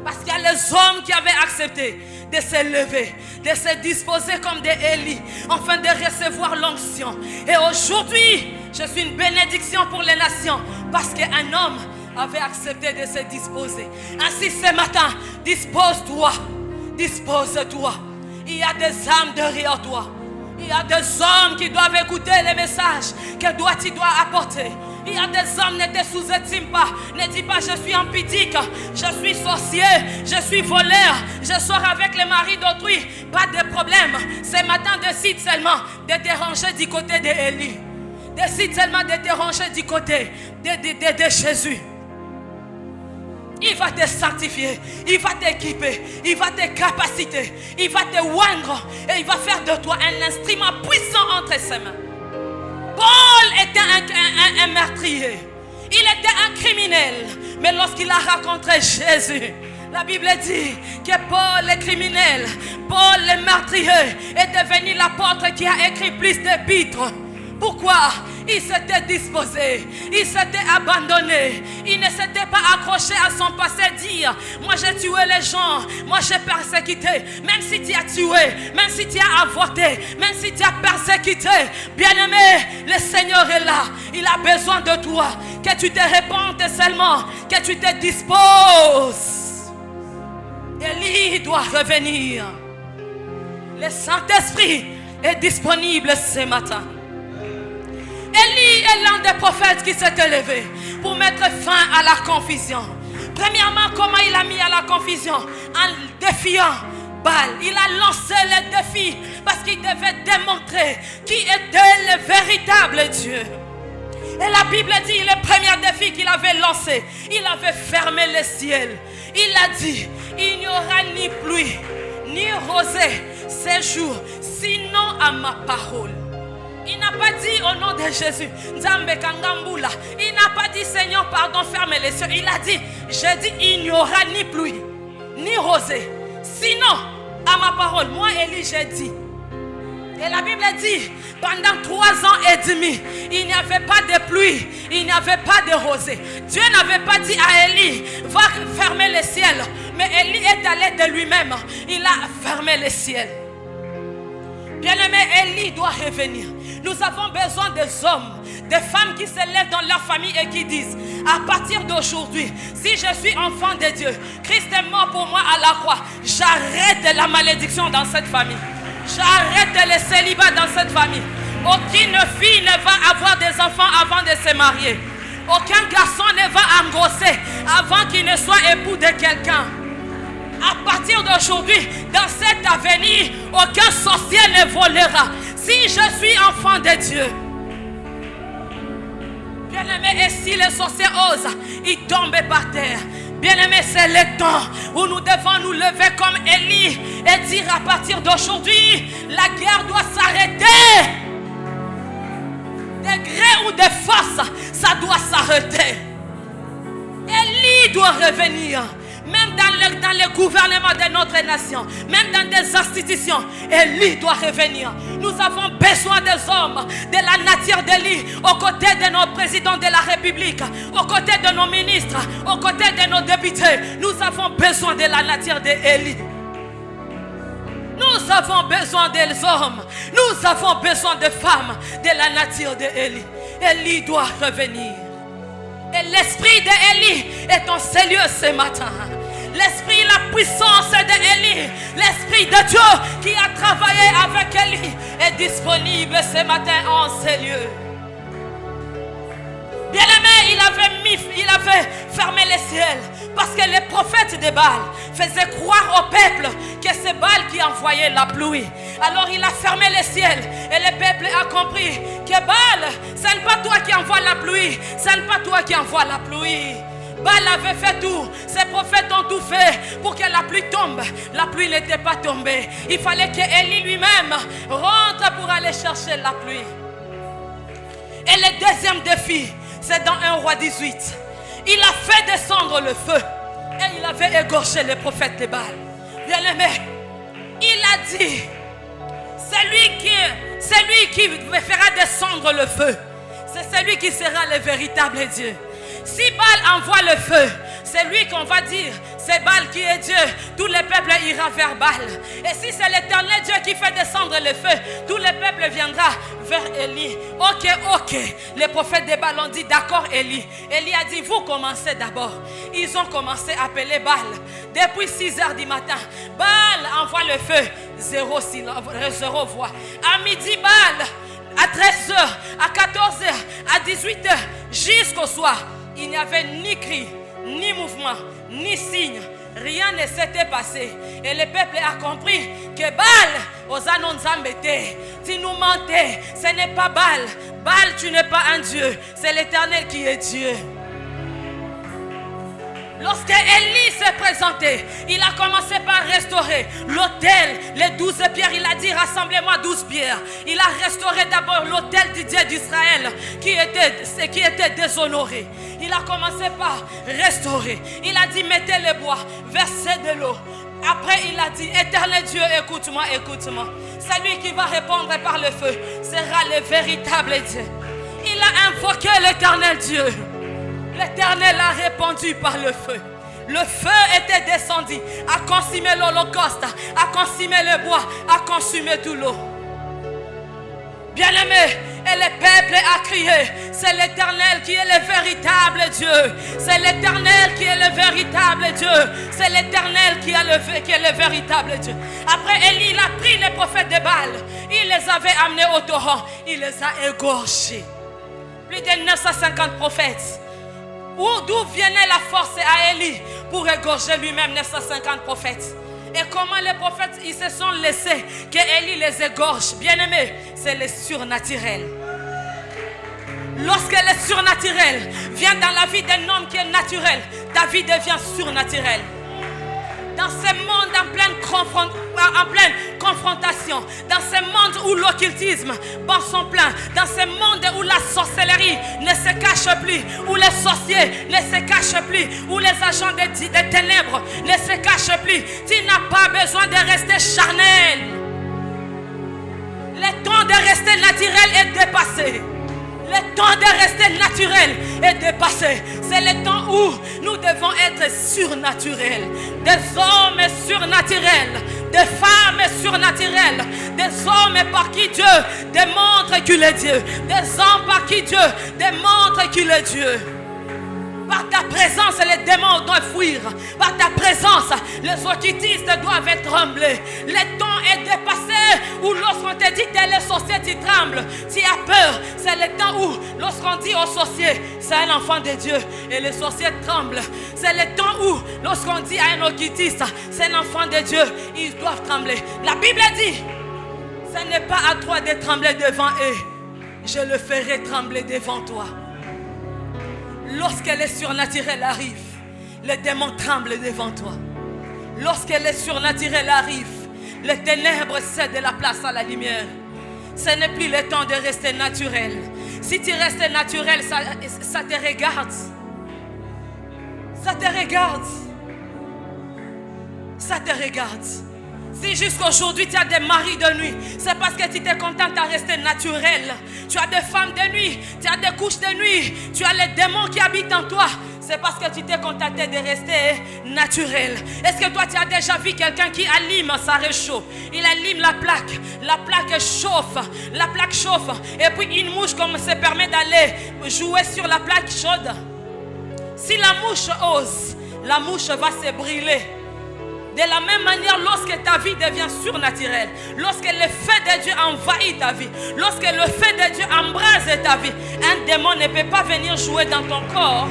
Parce qu'il y a les hommes qui avaient accepté de se lever, de se disposer comme des Élie, afin de recevoir l'onction. Et aujourd'hui, je suis une bénédiction pour les nations, parce qu'un homme avait accepté de se disposer. Ainsi ce matin, dispose-toi, dispose-toi. Il y a des âmes derrière toi. Il y a des hommes qui doivent écouter les messages que toi tu dois apporter. Il y a des hommes, ne te sous-estime pas. Ne dis pas je suis impudique, je suis sorcier, je suis voleur, je sors avec les maris d'autrui. Pas de problème. Ce matin, décide seulement de te ranger du côté d'Élie. Décide seulement de te ranger du côté de Jésus. Il va te sanctifier, il va t'équiper, il va te capaciter, il va te oindre et il va faire de toi un instrument puissant entre ses mains. Paul était un meurtrier, il était un criminel, mais lorsqu'il a rencontré Jésus, la Bible dit que Paul est criminel, Paul le meurtrier est devenu l'apôtre qui a écrit plus d'épîtres. Pourquoi? Il s'était disposé, il s'était abandonné, il ne s'était pas accroché à son passé, dire moi j'ai tué les gens, moi j'ai persécuté. Même si tu as tué, même si tu as avorté, même si tu as persécuté, bien-aimé, le Seigneur est là, il a besoin de toi, que tu te répandes seulement, que tu te disposes. Élie doit revenir. Le Saint-Esprit est disponible ce matin. Élie est l'un des prophètes qui s'est élevé pour mettre fin à la confusion. Premièrement, comment il a mis à la confusion? En défiant Baal. Il a lancé le défi parce qu'il devait démontrer qui était le véritable Dieu. Et la Bible dit, le premier défi qu'il avait lancé, il avait fermé le ciel. Il a dit, il n'y aura ni pluie, ni rosée ces jours, sinon à ma parole. Il n'a pas dit au nom de Jésus, Nzambe Kangambula. Il n'a pas dit Seigneur, pardon, ferme les cieux. Il a dit, j'ai dit, il n'y aura ni pluie, ni rosée. Sinon, à ma parole, moi Élie, j'ai dit. Et la Bible dit, pendant 3 ans et demi, il n'y avait pas de pluie, il n'y avait pas de rosée. Dieu n'avait pas dit à Élie, va fermer le ciel. Mais Élie est allé de lui-même, il a fermé le ciel. Bien-aimé, Élie doit revenir. Nous avons besoin des hommes, des femmes qui se lèvent dans leur famille et qui disent, à partir d'aujourd'hui, si je suis enfant de Dieu, Christ est mort pour moi à la croix, j'arrête la malédiction dans cette famille. J'arrête le célibat dans cette famille. Aucune fille ne va avoir des enfants avant de se marier. Aucun garçon ne va engrosser avant qu'il ne soit époux de quelqu'un. À partir d'aujourd'hui, dans cet avenir, aucun sorcier ne volera. Si je suis enfant de Dieu, bien-aimé, et si les sorciers osent, ils tombent par terre. Bien-aimé, c'est le temps où nous devons nous lever comme Élie et dire à partir d'aujourd'hui, la guerre doit s'arrêter. De gré ou de force, ça doit s'arrêter. Élie doit revenir. Même dans le gouvernement de notre nation, même dans des institutions, Élie doit revenir. Nous avons besoin des hommes de la nature d'Élie, aux côtés de nos présidents de la République, aux côtés de nos ministres, aux côtés de nos députés. Nous avons besoin de la nature d'Élie. Nous avons besoin des hommes, nous avons besoin de femmes de la nature d'Élie. Élie doit revenir. Et l'esprit d'Élie est en ces lieux ce matin. L'esprit, la puissance d'Élie, l'esprit de Dieu qui a travaillé avec Élie est disponible ce matin en ces lieux. Bien-aimé, il avait fermé les ciels parce que les prophètes de Baal faisaient croire au peuple que c'est Baal qui envoyait la pluie. Alors il a fermé les ciels et le peuple a compris que Baal, ce n'est pas toi qui envoie la pluie, ce n'est pas toi qui envoie la pluie. Baal avait fait tout, ses prophètes ont tout fait pour que la pluie tombe. La pluie n'était pas tombée. Il fallait que Élie lui-même rentre pour aller chercher la pluie. Et le deuxième défi, c'est dans 1 Roi 18. Il a fait descendre le feu et il avait égorgé les prophètes de Baal. Bien-aimé, il a dit, celui qui fera descendre le feu, c'est celui qui sera le véritable Dieu. Si Baal envoie le feu, c'est lui qu'on va dire, c'est Baal qui est Dieu. Tout le peuple ira vers Baal. Et si c'est l'Éternel Dieu qui fait descendre le feu, tout le peuple viendra vers Élie. Ok. Les prophètes de Baal ont dit, d'accord Élie. Élie a dit, vous commencez d'abord. Ils ont commencé à appeler Baal. Depuis 6 heures du matin, Baal envoie le feu. 0 voix. À midi, Baal. À 13h, à 14h, à 18h, jusqu'au soir, il n'y avait ni cri, ni mouvement, ni signe. Rien ne s'était passé. Et le peuple a compris que Baal, aux annonces embêtées, tu nous mentais, ce n'est pas Baal. Baal, tu n'es pas un Dieu, c'est l'Éternel qui est Dieu. Lorsque Élie s'est présenté, il a commencé par restaurer l'autel, les 12 pierres. Il a dit, rassemblez-moi 12 pierres. Il a restauré d'abord l'autel du Dieu d'Israël qui était déshonoré. Il a commencé par restaurer. Il a dit, mettez le bois, versez de l'eau. Après, il a dit, éternel Dieu, écoute-moi. Celui qui va répondre par le feu sera le véritable Dieu. Il a invoqué l'éternel Dieu. L'Éternel a répondu par le feu. Le feu était descendu, a consumé l'holocauste, a consumé le bois, a consumé tout l'eau. Bien-aimé, et le peuple a crié, c'est l'Éternel qui est le véritable Dieu. C'est l'Éternel qui est le véritable Dieu. C'est l'Éternel qui est le véritable Dieu. Après Élie, il a pris les prophètes de Baal. Il les avait amenés au torrent. Il les a égorgés. Plus de 950 prophètes. D'où venait la force à Élie pour égorger lui-même 950 prophètes? Et comment les prophètes ils se sont laissés que Élie les égorge? Bien-aimé, c'est le surnaturel. Lorsque le surnaturel vient dans la vie d'un homme qui est naturel, ta vie devient surnaturelle. Dans ce monde en pleine confrontation, dans ce monde où l'occultisme bat son plein, dans ce monde où la sorcellerie ne se cache plus, où les sorciers ne se cachent plus, où les agents des ténèbres ne se cachent plus, tu n'as pas besoin de rester charnel. Le temps de rester naturel est dépassé. Le temps de rester naturel est dépassé. C'est le temps où nous devons être surnaturels. Des hommes surnaturels, des femmes surnaturelles, des hommes par qui Dieu démontre qu'il est Dieu, des hommes par qui Dieu démontre qu'il est Dieu. Par ta présence, les démons doivent fuir. Par ta présence, les occultistes doivent être tremblés. Le temps est dépassé où lorsqu'on te dit tel est sorcier, tu trembles, tu as peur. C'est le temps où lorsqu'on dit au sorcier, c'est un enfant de Dieu et les sorciers tremblent. C'est le temps où lorsqu'on dit à un occultiste, c'est un enfant de Dieu, ils doivent trembler. La Bible dit, ce n'est pas à toi de trembler devant eux, je le ferai trembler devant toi. Lorsque le surnaturel arrive, les démons tremblent devant toi. Lorsque le surnaturel arrive, les ténèbres cèdent la place à la lumière. Ce n'est plus le temps de rester naturel. Si tu restes naturel, ça te regarde. Ça te regarde. Ça te regarde. Si jusqu'aujourd'hui tu as des maris de nuit, c'est parce que tu t'es contente à rester naturel. Tu as des femmes de nuit, tu as des couches de nuit, tu as les démons qui habitent en toi. C'est parce que tu t'es contenté de rester naturel. Est-ce que toi tu as déjà vu quelqu'un qui allume sa réchauffe? Il allume la plaque chauffe, et puis une mouche comme se permet d'aller jouer sur la plaque chaude. Si la mouche ose, la mouche va se brûler. De la même manière, lorsque ta vie devient surnaturelle, lorsque le feu de Dieu envahit ta vie, lorsque le feu de Dieu embrase ta vie, un démon ne peut pas venir jouer dans ton corps.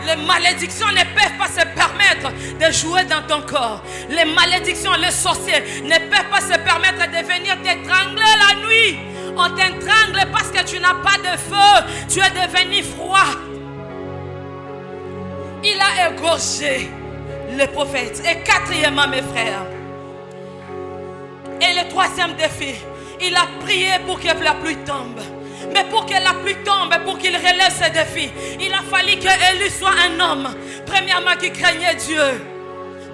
Les malédictions ne peuvent pas se permettre de jouer dans ton corps. Les malédictions, les sorciers ne peuvent pas se permettre de venir t'étrangler la nuit. On t'étrangle parce que tu n'as pas de feu. Tu es devenu froid. Il a égorgé le prophète. Et quatrièmement, mes frères, et le troisième défi, il a prié pour que la pluie tombe. Mais pour que la pluie tombe, pour qu'il relève ce défi, il a fallu que Élie soit un homme, premièrement, qui craignait Dieu,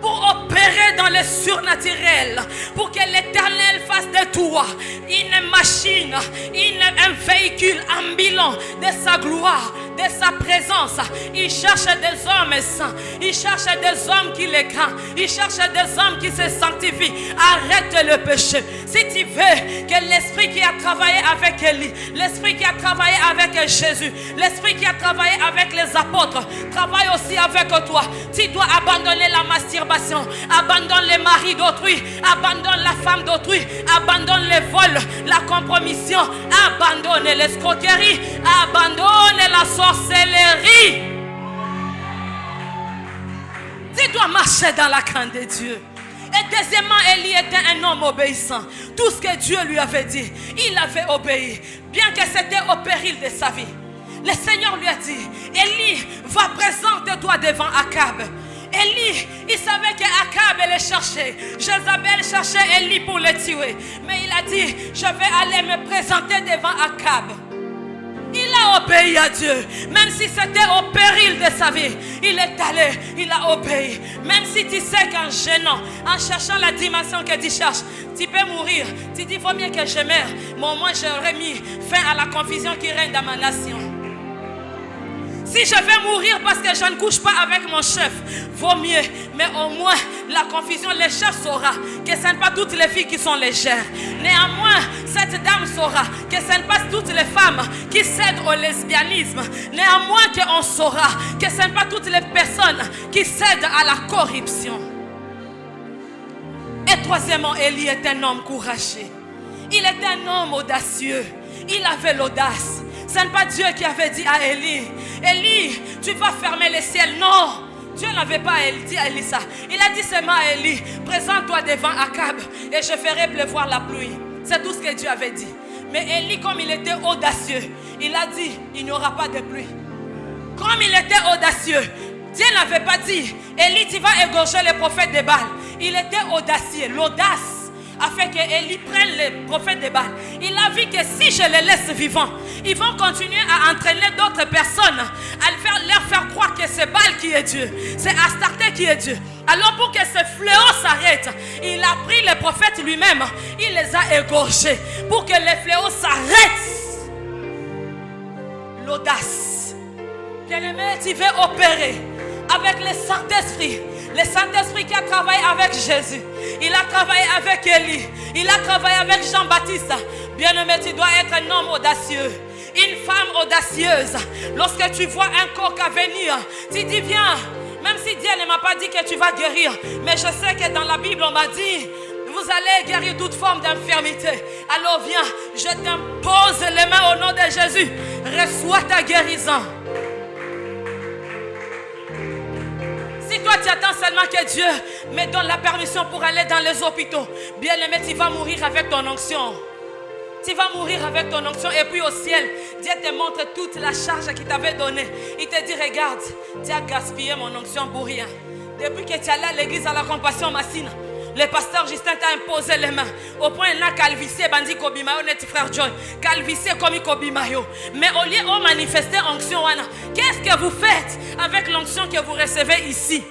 pour opérer dans le surnaturel, pour que l'Éternel fasse de toi une machine, un véhicule ambulant de sa gloire, de sa présence. Il cherche des hommes saints, il cherche des hommes qui les craignent, il cherche des hommes qui se sanctifient. Arrête le péché. Si tu veux que l'esprit qui a travaillé avec Élie, l'esprit qui a travaillé avec Jésus, l'esprit qui a travaillé avec les apôtres, travaille aussi avec toi. Tu dois abandonner la masturbation, abandonne les maris d'autrui, abandonne la femme d'autrui, abandonne les vols, la compromission, abandonne l'escroquerie, abandonne la sorcellerie. Tu dois marcher dans la crainte de Dieu. Et deuxièmement, Élie était un homme obéissant. Tout ce que Dieu lui avait dit, il avait obéi, bien que c'était au péril de sa vie. Le Seigneur lui a dit, Élie, va présente-toi devant Akab. Élie, il savait qu'Akab allait chercher. Jézabel cherchait Élie pour le tuer. Mais il a dit, je vais aller me présenter devant Akab. Il a obéi à Dieu. Même si c'était au péril de sa vie, il est allé, il a obéi. Même si tu sais qu'en gênant, en cherchant la dimension que tu cherches, tu peux mourir. Tu dis, il vaut mieux que je meure. Mais au moins j'aurais mis fin à la confusion qui règne dans ma nation. Si je vais mourir parce que je ne couche pas avec mon chef, vaut mieux. Mais au moins, la confusion, le chef saura que ce n'est pas toutes les filles qui sont légères. Néanmoins, cette dame saura que ce n'est pas toutes les femmes qui cèdent au lesbianisme. Néanmoins, qu'on saura que ce n'est pas toutes les personnes qui cèdent à la corruption. Et troisièmement, Élie est un homme courageux. Il est un homme audacieux. Il avait l'audace. Ce n'est pas Dieu qui avait dit à Élie, Élie, tu vas fermer les ciels. Non, Dieu n'avait pas dit à Élie ça. Il a dit seulement à Élie, présente-toi devant Akab et je ferai pleuvoir la pluie. C'est tout ce que Dieu avait dit. Mais Élie, comme il était audacieux, il a dit, il n'y aura pas de pluie. Comme il était audacieux, Dieu n'avait pas dit, Élie, tu vas égorger les prophètes de Baal. Il était audacieux, l'audace a fait que Élie prenne les prophètes de Baal. Il a vu que si je les laisse vivants, ils vont continuer à entraîner d'autres personnes, à leur faire croire que c'est Baal qui est Dieu, c'est Astarté qui est Dieu. Alors pour que ce fléau s'arrête, il a pris les prophètes lui-même, il les a égorgés pour que les fléaux s'arrêtent. L'audace. Bien-aimé, tu veux opérer avec le Saint-Esprit. Le Saint-Esprit qui a travaillé avec Jésus. Il a travaillé avec Élie. Il a travaillé avec Jean-Baptiste. Bien-aimé, tu dois être un homme audacieux. Une femme audacieuse. Lorsque tu vois un coq à venir, tu dis viens. Même si Dieu ne m'a pas dit que tu vas guérir. Mais je sais que dans la Bible on m'a dit, vous allez guérir toute forme d'infirmité. Alors viens, je t'impose les mains au nom de Jésus. Reçois ta guérison. Si toi tu attends seulement que Dieu me donne la permission pour aller dans les hôpitaux, bien aimé, tu vas mourir avec ton onction. Tu vas mourir avec ton onction et puis au ciel, Dieu te montre toute la charge qu'il t'avait donnée. Il te dit, regarde, tu as gaspillé mon onction pour rien. Depuis que tu es allé à l'église à la compassion Massine, le pasteur Justin t'a imposé les mains. Au point il a calvissé, bandi kobimayo, net frère John. Calvissé comme kobimayo. Mais au lieu de manifester onction, qu'est-ce que vous faites avec l'onction que vous recevez ici?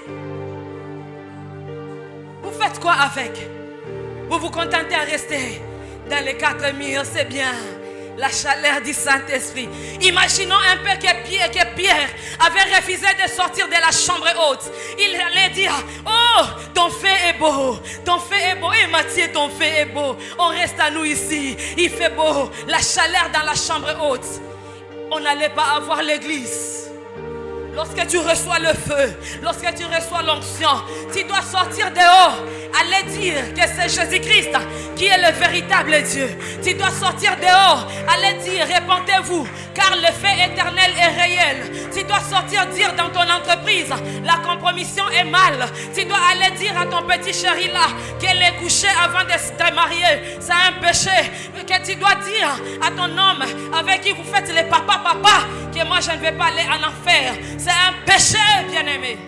Vous faites quoi avec? Vous vous contentez à rester dans les quatre murs, c'est bien. La chaleur du Saint-Esprit. Imaginons un peu que Pierre avait refusé de sortir de la chambre haute. Il allait dire, oh, ton feu est beau. Ton feu est beau. Et Matthieu, ton feu est beau. On reste à nous ici. Il fait beau. La chaleur dans la chambre haute. On n'allait pas avoir l'église. Lorsque tu reçois le feu, lorsque tu reçois l'onction, tu dois sortir dehors, aller dire que c'est Jésus-Christ qui est le véritable Dieu. Tu dois sortir dehors, aller dire, répentez-vous, car le fait éternel est réel. Tu dois sortir dire dans ton entreprise, la compromission est mal. Tu dois aller dire à ton petit chéri là, qu'elle est couchée avant de se marier. C'est un péché. Que tu dois dire à ton homme avec qui vous faites les papa, que moi je ne vais pas aller en enfer. C'est un péché, bien-aimé.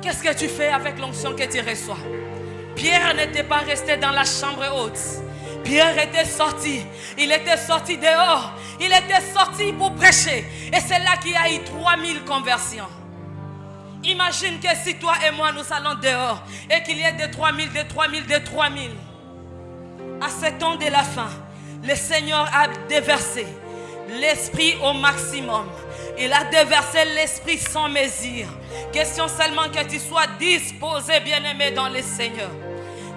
Qu'est-ce que tu fais avec l'onction que tu reçois? Pierre n'était pas resté dans la chambre haute. Pierre était sorti. Il était sorti dehors. Il était sorti pour prêcher. Et c'est là qu'il y a eu 3000 conversions. Imagine que si toi et moi nous allons dehors et qu'il y ait des 3000, des 3000, des 3000. À ce temps de la fin, le Seigneur a déversé l'esprit au maximum. Il a déversé l'esprit sans mesure. Question seulement que tu sois disposé, bien-aimé dans le Seigneur.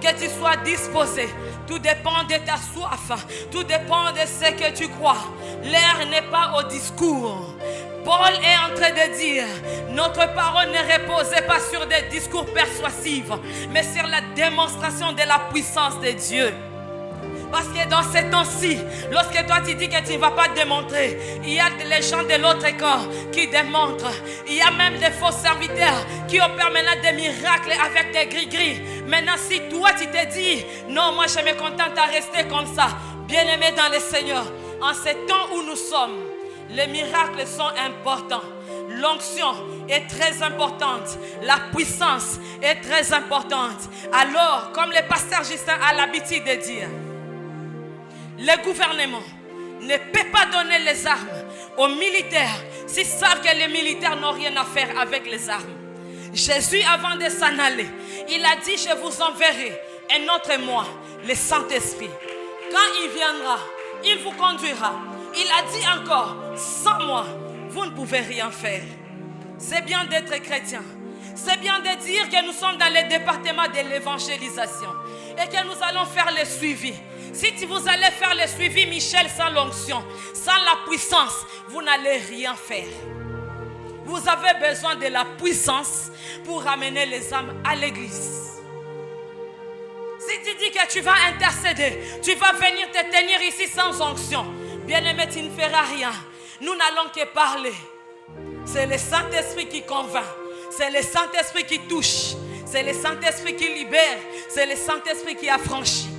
Que tu sois disposé. Tout dépend de ta soif. Tout dépend de ce que tu crois. L'air n'est pas au discours. Paul est en train de dire, notre parole ne reposait pas sur des discours persuasifs, mais sur la démonstration de la puissance de Dieu. Parce que dans ces temps-ci, lorsque toi tu dis que tu ne vas pas démontrer, il y a les gens de l'autre corps qui démontrent. Il y a même des faux serviteurs qui opèrent maintenant des miracles avec des gris-gris. Maintenant, si toi tu te dis, non, moi je me contente à rester comme ça, bien-aimé dans le Seigneur, en ces temps où nous sommes, les miracles sont importants. L'onction est très importante. La puissance est très importante. Alors, comme le pasteur Justin a l'habitude de dire, le gouvernement ne peut pas donner les armes aux militaires s'ils savent que les militaires n'ont rien à faire avec les armes. Jésus, avant de s'en aller, il a dit, je vous enverrai un autre moi, le Saint-Esprit. Quand il viendra, il vous conduira. Il a dit encore, sans moi, vous ne pouvez rien faire. C'est bien d'être chrétien. C'est bien de dire que nous sommes dans le département de l'évangélisation et que nous allons faire le suivi. Si vous allez faire le suivi, Michel, sans l'onction, sans la puissance, vous n'allez rien faire. Vous avez besoin de la puissance pour ramener les âmes à l'église. Si tu dis que tu vas intercéder, tu vas venir te tenir ici sans onction, bien-aimé, tu ne feras rien. Nous n'allons que parler. C'est le Saint-Esprit qui convainc. C'est le Saint-Esprit qui touche. C'est le Saint-Esprit qui libère. C'est le Saint-Esprit qui affranchit.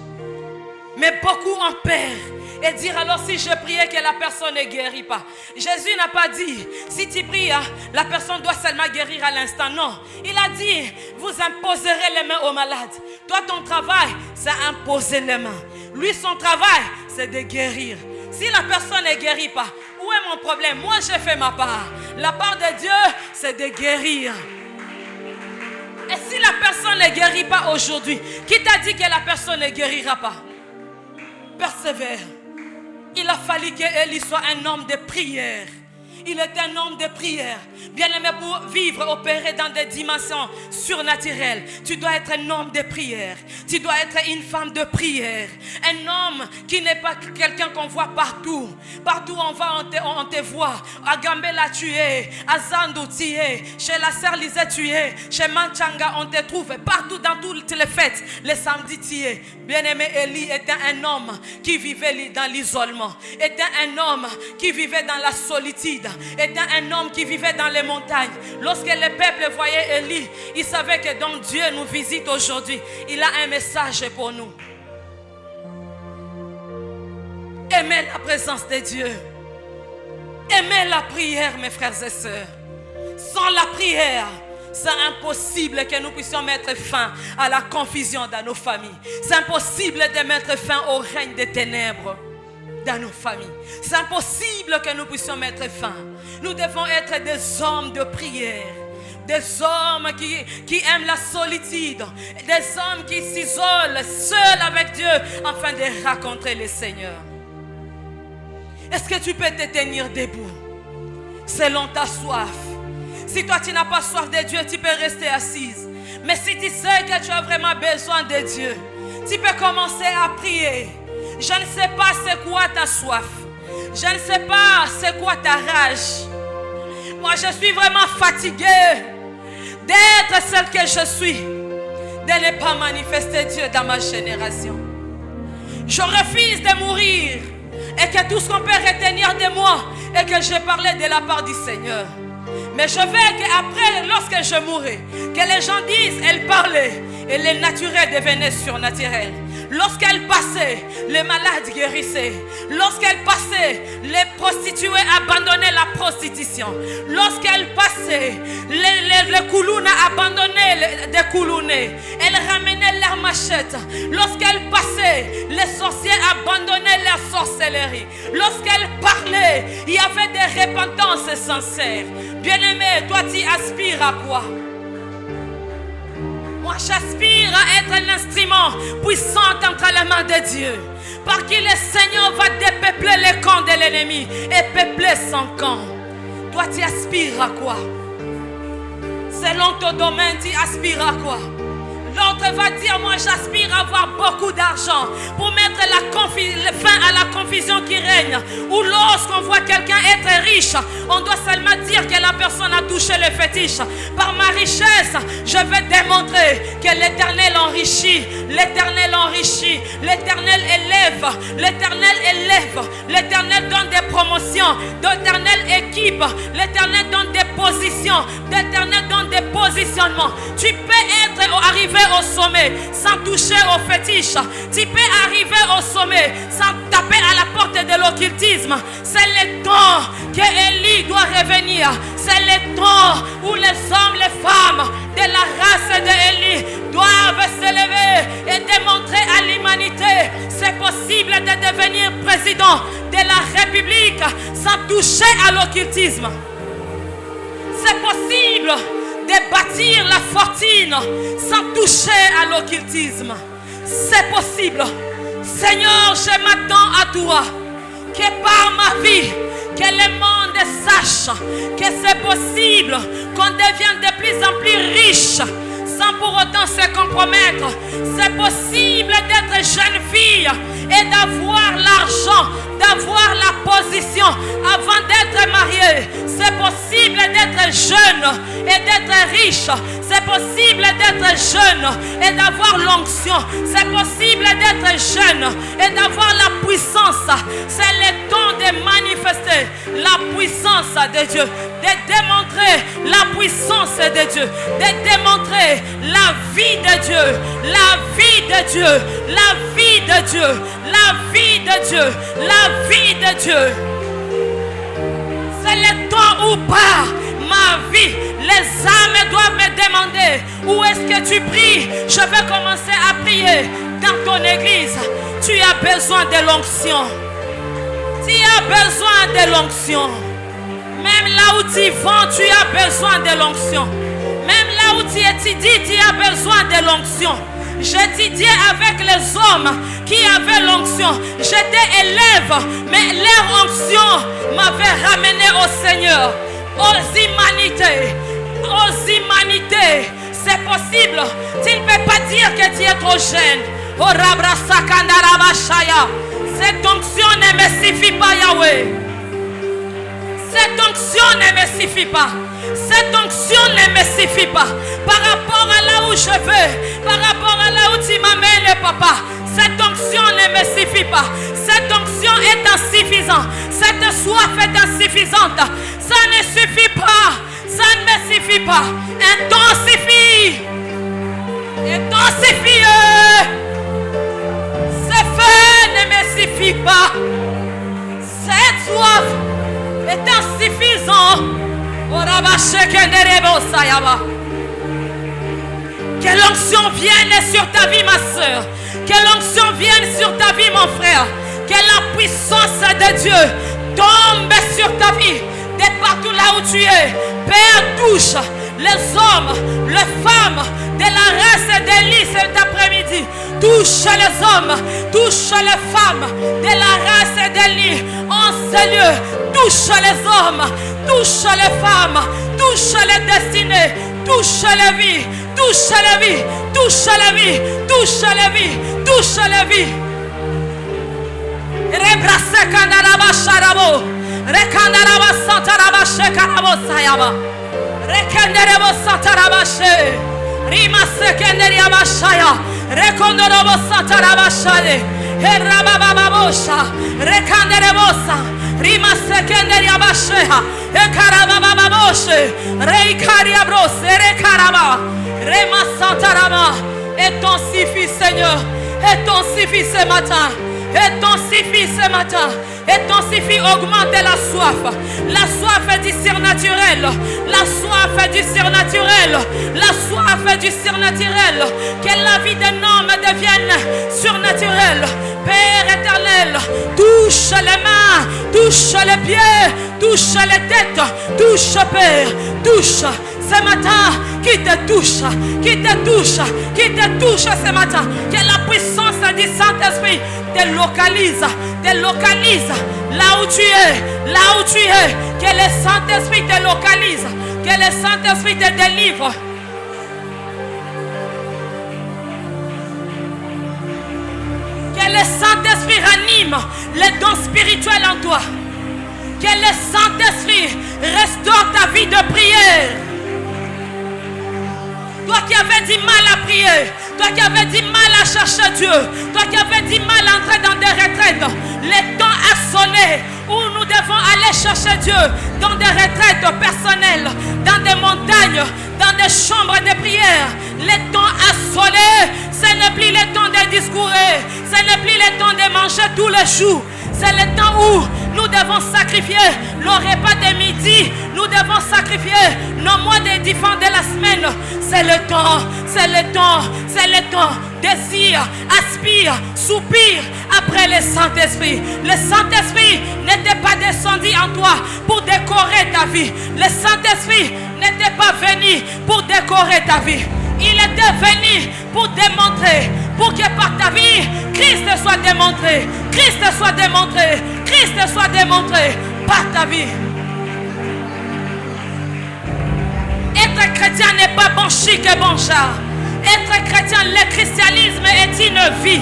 Mais beaucoup en perdent et dire alors si je priais que la personne ne guérit pas. Jésus n'a pas dit si tu pries, la personne doit seulement guérir à l'instant. Non, il a dit vous imposerez les mains aux malades. Toi ton travail c'est imposer les mains. Lui son travail c'est de guérir. Si la personne ne guérit pas, où est mon problème? Moi j'ai fait ma part. La part de Dieu c'est de guérir. Et si la personne ne guérit pas aujourd'hui, qui t'a dit que la personne ne guérira pas? Persévère. Il a fallu qu'Élie soit un homme de prière. Il est un homme de prière. Bien-aimé, pour vivre, opérer dans des dimensions surnaturelles, tu dois être un homme de prière. Tu dois être une femme de prière. Un homme qui n'est pas quelqu'un qu'on voit partout. Partout on va, on te voit. À Gambela tu es. À Zandu tu es. Chez la sœur Lisette tu es. Chez Manchanga on te trouve. Partout dans toutes les fêtes. Les samedis tu es. Bien-aimé, Élie était un homme qui vivait dans l'isolement. Était un homme qui vivait dans la solitude. Était un homme qui vivait dans les montagnes. Lorsque le peuple voyait Élie, il savait que donc Dieu nous visite aujourd'hui. Il a un message pour nous. Aimez la présence de Dieu. Aimez la prière, mes frères et sœurs. Sans la prière, c'est impossible que nous puissions mettre fin à la confusion dans nos familles. C'est impossible de mettre fin au règne des ténèbres dans nos familles. C'est impossible que nous puissions mettre fin. Nous devons être des hommes de prière. Des hommes qui aiment la solitude. Des hommes qui s'isolent seuls avec Dieu afin de rencontrer le Seigneur. Est-ce que tu peux te tenir debout selon ta soif? Si toi tu n'as pas soif de Dieu, tu peux rester assise. Mais si tu sais que tu as vraiment besoin de Dieu, tu peux commencer à prier. Je ne sais pas c'est quoi ta soif. Je ne sais pas c'est quoi ta rage. Moi, je suis vraiment fatiguée d'être celle que je suis, de ne pas manifester Dieu dans ma génération. Je refuse de mourir et que tout ce qu'on peut retenir de moi est que j'ai parlé de la part du Seigneur. Mais je veux qu'après, lorsque je mourrai, que les gens disent, elle parlait et le naturel devenait surnaturel. Lorsqu'elle passait, les malades guérissaient. Lorsqu'elle passait, les prostituées abandonnaient la prostitution. Lorsqu'elle passait, les koulounas abandonnaient des koulounés. Elle ramenait leurs machettes. Lorsqu'elle passait, les sorciers abandonnaient leur sorcellerie. Lorsqu'elle parlait, il y avait des repentances sincères. Bien-aimé, toi tu aspires à quoi? Moi, j'aspire à être un instrument puissant entre les mains de Dieu. Par qui le Seigneur va dépeupler les camps de l'ennemi et peupler son camp. Toi, tu aspires à quoi? Selon ton domaine, tu aspires à quoi? L'autre va dire, moi j'aspire à avoir beaucoup d'argent pour mettre fin à la confusion qui règne. Ou lorsqu'on voit quelqu'un être riche, on doit seulement dire que la personne a touché le fétiche. Par ma richesse, je vais démontrer que l'Éternel enrichit. L'Éternel enrichit. L'Éternel élève. L'Éternel élève. L'Éternel donne des promotions. L'Éternel équipe. L'Éternel donne des positions. L'Éternel donne des positionnements. Tu peux arriver au sommet sans toucher au fétiche. Tu peux arriver au sommet sans taper à la porte de l'occultisme. C'est le temps que Élie doit revenir. C'est le temps où les hommes, les femmes de la race d'Élie doivent s'élever et démontrer à l'humanité c'est possible de devenir président de la République sans toucher à l'occultisme. C'est possible de bâtir la fortune sans toucher à l'occultisme. C'est possible. Seigneur, je m'attends à toi. Que par ma vie, que le monde sache que c'est possible qu'on devienne de plus en plus riche sans pour autant se compromettre. C'est possible d'être jeune fille et d'avoir l'argent, d'avoir la position avant d'être mariée. C'est possible d'être jeune et d'être riche. C'est possible d'être jeune et d'avoir l'onction. C'est possible d'être jeune et d'avoir la puissance. C'est le temps de manifester la puissance de Dieu, de démontrer la puissance de Dieu, de démontrer la vie de Dieu, la vie de Dieu, la vie de Dieu, la vie de Dieu, la vie de Dieu. C'est le temps où par ma vie, les âmes doivent me demander où est-ce que tu pries. Je vais commencer à prier dans ton église. Tu as besoin de l'onction. Tu as besoin de l'onction. Même là où tu vends, tu as besoin de l'onction. Même là où tu étudies, tu as besoin de l'onction. J'étudiais avec les hommes qui avaient l'onction. J'étais élève, mais leur onction m'avait ramené au Seigneur. Aux humanités. Aux humanités. C'est possible. Tu ne peux pas dire que tu es trop jeune. Cette onction ne me suffit pas, Yahweh. Cette onction ne me suffit pas. Cette onction ne me suffit pas. Par rapport à là où je veux, par rapport à là où tu m'amènes, papa, cette onction ne me suffit pas. Cette onction est insuffisante. Cette soif est insuffisante. Ça ne suffit pas. Ça ne me suffit pas. Intensifie. Intensifie. Ce feu ne me suffit pas. Cette soif est insuffisante. Que l'onction vienne sur ta vie, ma soeur. Que l'onction vienne sur ta vie, mon frère. Que la puissance de Dieu tombe sur ta vie. De partout là où tu es. Père, touche les hommes, les femmes de la race d'Élie cet après-midi. Touche les hommes, touche les femmes de la race d'Élie en ce lieu. Touche les hommes, touche les femmes, touche les destinées, touche la vie, touche la vie, touche la vie, touche la vie, touche la vie. Rekandaraba santaraba shekarabo sayaba. Rekenderebo santaraba she. Rima sekenderiaba shaya. Rekondorobo santaraba shale. Herabababosha. Rekanderebosa. Rima sekenderiaba sheha. Ekarabababoshe. Reikariabrose. Rekaraba. Rema santaraba. Et ton suffit, Seigneur. Et ton suffit ce matin. Et ton suffit ce matin. Et ton suffit augmente la soif. La soif du surnaturel. La soif du surnaturel. La soif du surnaturel. Que la vie d'un homme devienne surnaturelle. Père éternel, touche les mains, touche les pieds, touche les têtes, touche Père, touche ce matin, qui te touche, qui te touche, qui te touche ce matin. Que la puissance du Saint-Esprit te localise là où tu es, là où tu es. Que le Saint-Esprit te localise, que le Saint-Esprit te délivre. Que le Saint-Esprit ranime les dons spirituels en toi. Que le Saint-Esprit restaure ta vie de prière. Toi qui avais du mal à prier, toi qui avais du mal à chercher Dieu, toi qui avais du mal à entrer dans des retraites, le temps a sonné où nous devons aller chercher Dieu dans des retraites personnelles, dans des montagnes, dans des chambres de prière. Le temps a sonné, ce n'est plus le temps de discourir, ce n'est plus le temps de manger tous les jours. C'est le temps où nous devons sacrifier le repas de midi. Nous devons sacrifier nos mois de différents de la semaine. C'est le temps, c'est le temps, c'est le temps. Désire, aspire, soupire après le Saint-Esprit. Le Saint-Esprit n'était pas descendu en toi pour décorer ta vie. Le Saint-Esprit n'était pas venu pour décorer ta vie. Il était venu pour démontrer, pour que par ta vie, Christ soit démontré. Christ soit démontré. Christ soit démontré par ta vie. Être chrétien n'est pas bon chic et bon char. Être chrétien, le christianisme est une vie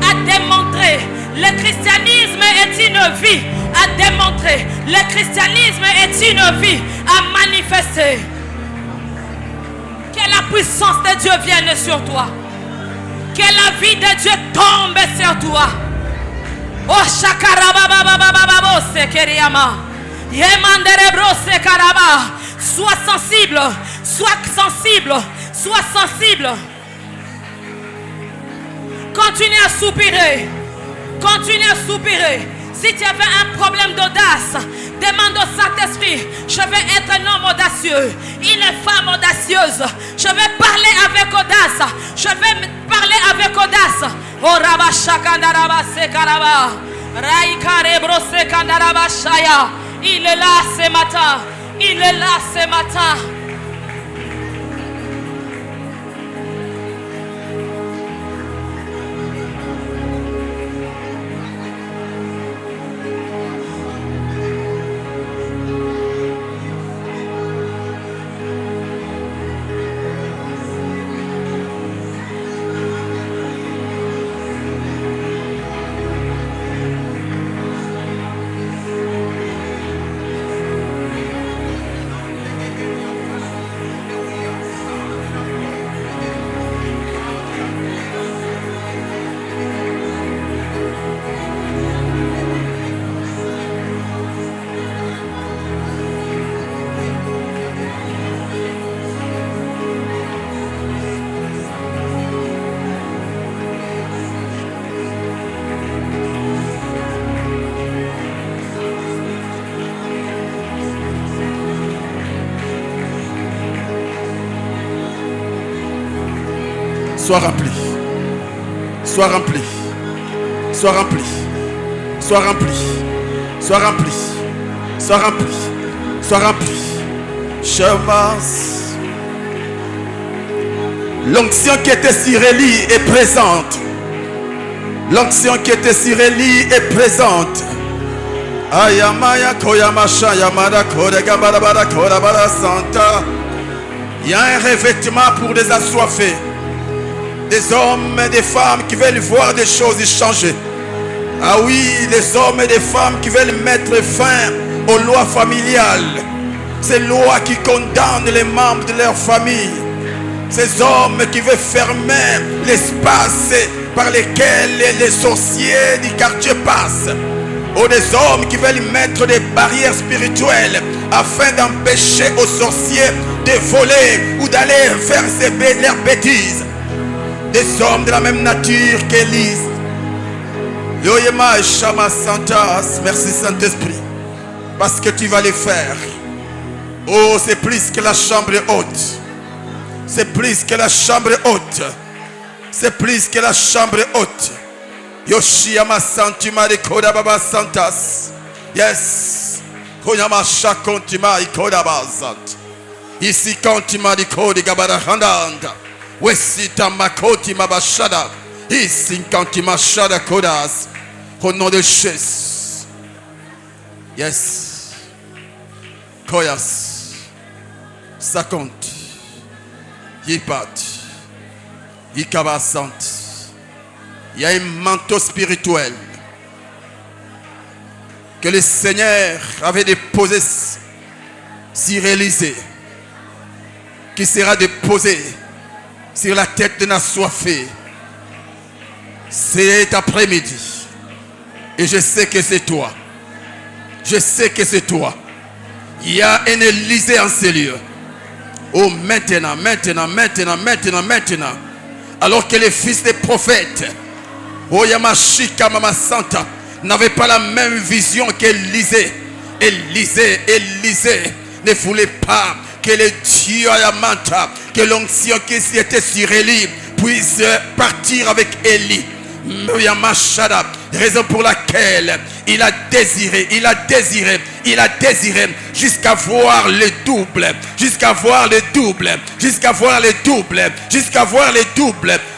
à démontrer. Le christianisme est une vie à démontrer. Le christianisme est une vie à manifester. Que la puissance de Dieu vienne sur toi. Que la vie de Dieu tombe sur toi. Oh shakarababababababo sekeriama. Yemanderebro sekaraba. Sois sensible. Sois sensible. Sois sensible. Continue à soupirer. Continue à soupirer. Si tu avais un problème d'audace, demande au Saint-Esprit. Je vais être un homme audacieux, une femme audacieuse. Je vais parler avec audace. Je vais parler avec audace. Oh Rabba Shakandaraba Sekaraba. Raïkarebro Sekandaraba Shaya. Il est là ce matin. Il est là ce matin. Sois rempli. Sois rempli. Sois rempli. Sois rempli. Sois rempli. Sois rempli. Sois rempli. Chemas. L'onction qui était sur Élie est présente. L'onction qui était sur Élie est présente. Ayamaya koyamasha yamada kodegabarabara kodabara santa. Il y a un revêtement pour des assoiffés. Des hommes et des femmes qui veulent voir des choses changer. Ah oui, des hommes et des femmes qui veulent mettre fin aux lois familiales, ces lois qui condamnent les membres de leur famille, ces hommes qui veulent fermer l'espace par lesquels les sorciers du quartier passent, ou des hommes qui veulent mettre des barrières spirituelles afin d'empêcher aux sorciers de voler ou d'aller faire leurs bêtises. Des hommes de la même nature qu'Élise. Yoyema Shama Santas, merci Saint-Esprit, parce que tu vas les faire. Oh, c'est plus que la chambre haute. C'est plus que la chambre haute. C'est plus que la chambre haute. Yoshiyama Santima de Koda Baba Santas. Yes. Koyama Shakontima Ikoda Bazant. Ici Kontima de Kodi Gabara Handanda. Wesita Makoti Mabashada. Ici Kontima Shada Kodas. Au nom de Jésus. Yes. Koyas. Ça compte. Yipat. Yikabasant. Il y a un manteau spirituel que le Seigneur avait déposé sur Élisée, qui sera déposé sur la tête d'un assoiffé cet après-midi. Et je sais que c'est toi. Je sais que c'est toi. Il y a un Élisée en ces lieux. Oh, maintenant. Alors que les fils des prophètes, oh Yamashika Mama Santa, n'avaient pas la même vision qu'Élisée. Élisée ne voulait pas que le Dieu Ayamanta, que l'onction qui était sur Élie puisse partir avec Élie. Raison pour laquelle il a désiré jusqu'à voir le double,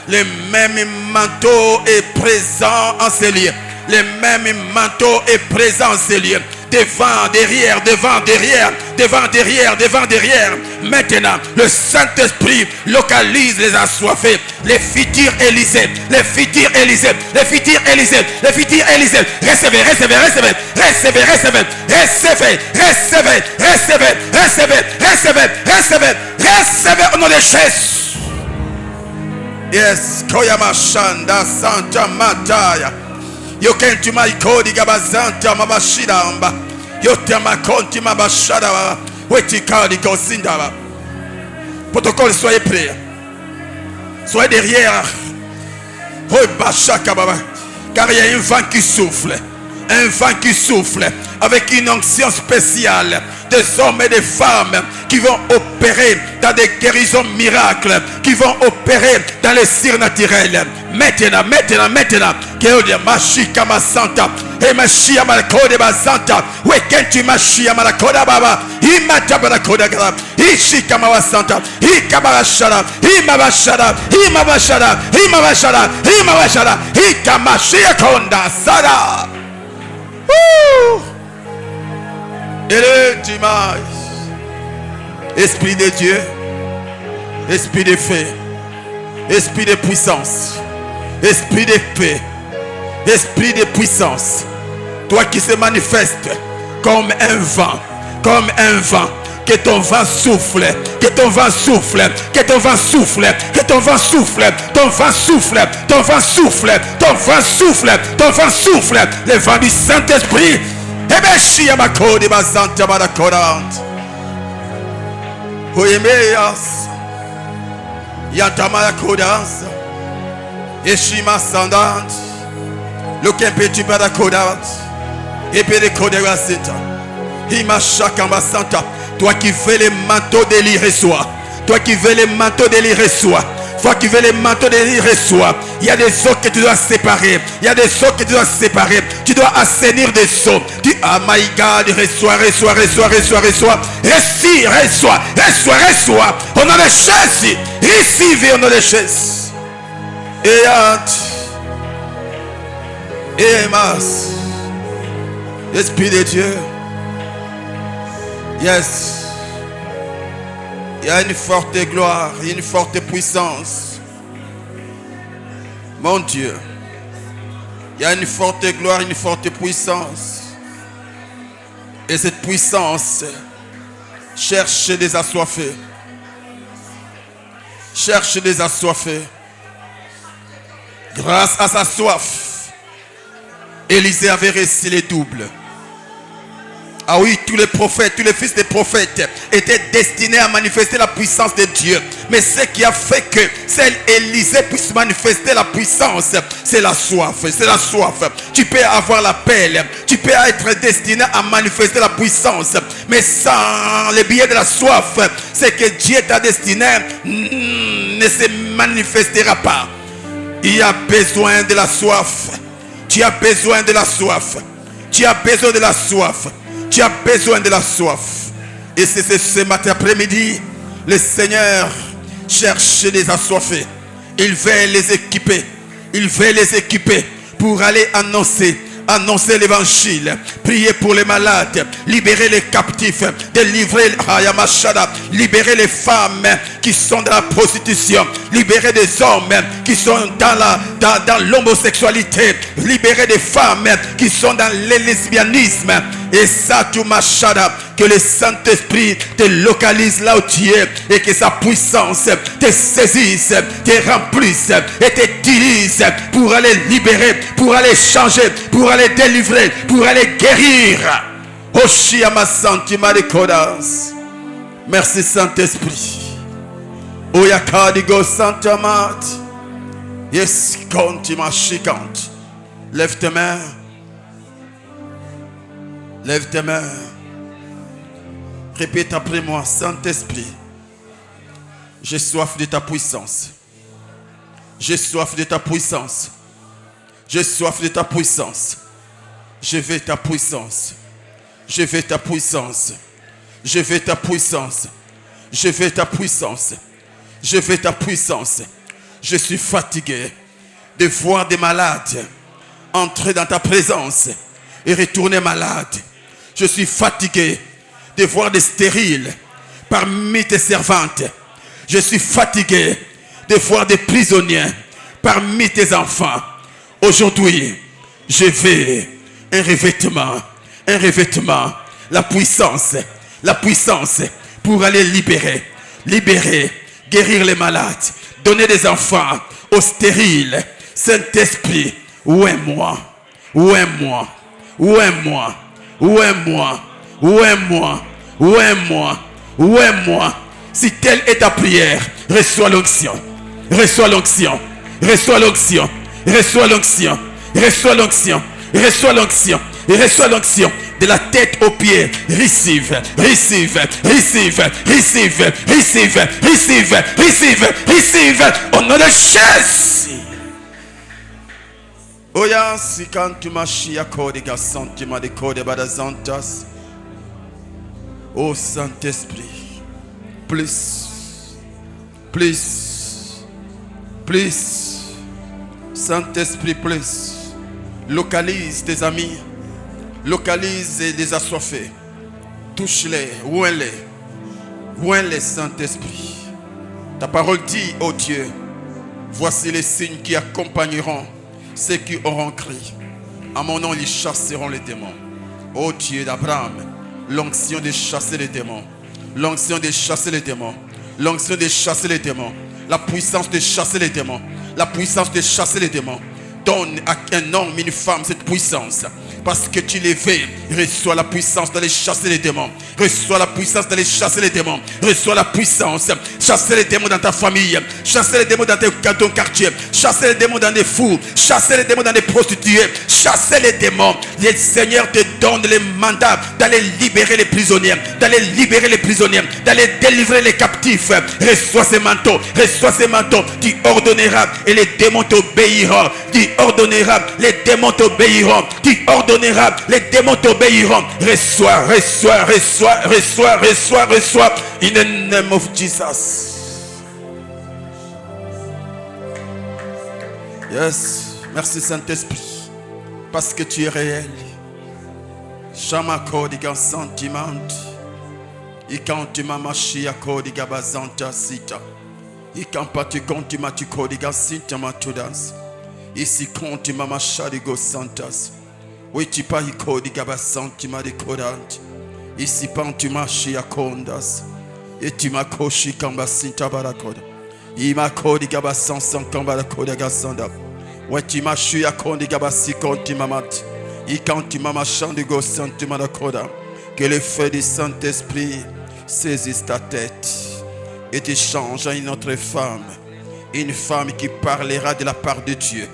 le même manteau est présent en ces lieux. Le même manteau est présent en ces lieux. Devant, derrière. Maintenant, le Saint-Esprit localise les assoiffés, les futurs Élisée. Recevez au nom de Jésus. Yes, Koyama Shanda Santa Mataya. Yokentuma ikodi gabazanta mabashidamba. Yotama konti mabashada. Wetikadi kosindaba. Protocole, soyez prêts. Soyez derrière. Car il y a un vent qui souffle. Avec une onction spéciale. Des hommes et des femmes qui vont opérer dans des guérisons miracles, qui vont opérer dans les surnaturels. Maintenant. Que Mashika Masanta. Et Mashia Malakode Basanta. Wekenti Mashia Malakoda Baba. Imatabara Kodagra. Ishika Mawasanta. Ikabarashara. Imabashara. Ikamashia Konda Sada. Et le dimanche, Esprit de Dieu, Esprit de feu, Esprit de puissance, Esprit de paix, Esprit de puissance, toi qui se manifeste comme un vent, que ton vent souffle, le vent du Saint-Esprit. Ebeshia Makodi Bazanta Badakorant. Oyemeyas Yantamaya Kodans. Eshima Sandant. Lokempeti Badakodant. Epede Koderasita. Himashakamba Santa. Toi qui veux les manteaux d'Élie, reçois. Toi qui veux les manteaux d'Élie, reçois. Il y a des eaux que tu dois séparer. Tu dois assainir des eaux. Ah my God, reçois. Au nom de Jésus. Recevez au nom de Jésus. Et Emas. Esprit de Dieu. Yes. Il y a une forte gloire, une forte puissance. Mon Dieu. Il y a une forte gloire, une forte puissance. Et cette puissance cherche des assoiffés. Cherche des assoiffés. Grâce à sa soif, Élisée avait réussi les doubles. Ah oui, tous les prophètes, tous les fils des prophètes étaient destinés à manifester la puissance de Dieu. Mais ce qui a fait que celle Élisée puisse manifester la puissance, c'est la soif. C'est la soif. Tu peux avoir l'appel, tu peux être destiné à manifester la puissance, mais sans le biais de la soif, ce que Dieu t'a destiné ne se manifestera pas. Il y a besoin de la soif. Tu as besoin de la soif. Tu as besoin de la soif. Tu as besoin de la soif. Et c'est ce matin après-midi, le Seigneur cherche les assoiffés. Il veut les équiper. Il veut les équiper pour aller annoncer l'évangile, prier pour les malades, libérer les captifs, délivrer libérer les femmes qui sont dans la prostitution, libérer des hommes qui sont dans l'homosexualité, libérer des femmes qui sont dans le lesbianisme. Et ça, tu machada, que le Saint-Esprit te localise là où tu es et que sa puissance te saisisse, te remplisse et t'utilise pour aller libérer, pour aller changer, pour aller délivrer, pour aller guérir. Merci Saint-Esprit. Oyakadigo Santamat. Yes, continue chikant. Lève tes mains. Lève tes mains. Répète après moi, Saint-Esprit. J'ai soif de ta puissance. J'ai soif de ta puissance. J'ai soif de ta puissance. Je veux ta puissance. Je veux ta puissance. Je veux ta puissance. Je veux ta puissance. Je veux ta puissance. Je suis fatigué de voir des malades entrer dans ta présence et retourner malades. Je suis fatigué de voir des stériles parmi tes servantes. Je suis fatigué de voir des prisonniers parmi tes enfants. Aujourd'hui, je veux un revêtement, la puissance pour aller libérer, guérir les malades, donner des enfants aux stériles. Saint-Esprit, où est moi? Où est moi? Où est moi? Où est moi? Où est moi? Où est moi? Où est moi? Si telle est ta prière, reçois l'onction. Reçois l'onction. Reçois l'onction. Reçois l'onction. Reçois l'onction. Reçois l'onction. Reçois l'onction. De la tête aux pieds. Receive. Receive. Receive. Receive. Receive. Receive. Receive. Receive. Au nom de Jésus. Oya si quand tu marches à codiga sentiment de code badazantas. Oh Saint-Esprit, please, Saint-Esprit, please, localise tes amis, localise des assoiffés, touche-les, ouin-les, Saint-Esprit. Ta parole dit, ô Dieu, voici les signes qui accompagneront ceux qui auront crié. À mon nom, ils chasseront les démons. Ô Dieu d'Abraham, l'onction de chasser les démons. L'onction de chasser les démons. L'onction de chasser les démons. La puissance de chasser les démons. La puissance de chasser les démons. Donne à un homme, une femme cette puissance. Parce que tu les veux. Reçois la puissance d'aller chasser les démons. Reçois la puissance d'aller chasser les démons. Reçois la puissance. Chasser les démons dans ta famille. Chasser les démons dans ton quartier. Chasser les démons dans des fous. Chasser les démons dans des prostituées. Chasser les démons. Le Seigneur te donne le mandat d'aller libérer les prisonniers. D'aller libérer les prisonniers. D'aller délivrer les captifs. Reçois ces manteaux. Reçois ces manteaux. Tu ordonneras et les démons t'obéiront. Tu ordonneras, les démons t'obéiront. Tu ordonneras, les démons t'obéiront. Reçois. In the name of Jesus. Yes. Merci Saint-Esprit. Parce que tu es réel. Chamako diga sentiment. Ikantima machia kodiga bazanta sita. Ikampati kontima tu kodiga sintama tudas. Ici kontima machadigo santas. Oui tu pas ikodiga basantima de kodant. Ici, Pantuma Shiakondas. Et tu m'as coché Kambasinta Barakoda. Il m'a codé Gabasansan Kambarakoda Gasanda. Ouais, tu m'as Shiakondi Gabasikonti Mamat. Et quand tu m'as chanté Gosanti Marakoda. Que le feu du Saint-Esprit saisisse ta tête et te change en une autre femme. Une femme qui parlera de la part de Dieu.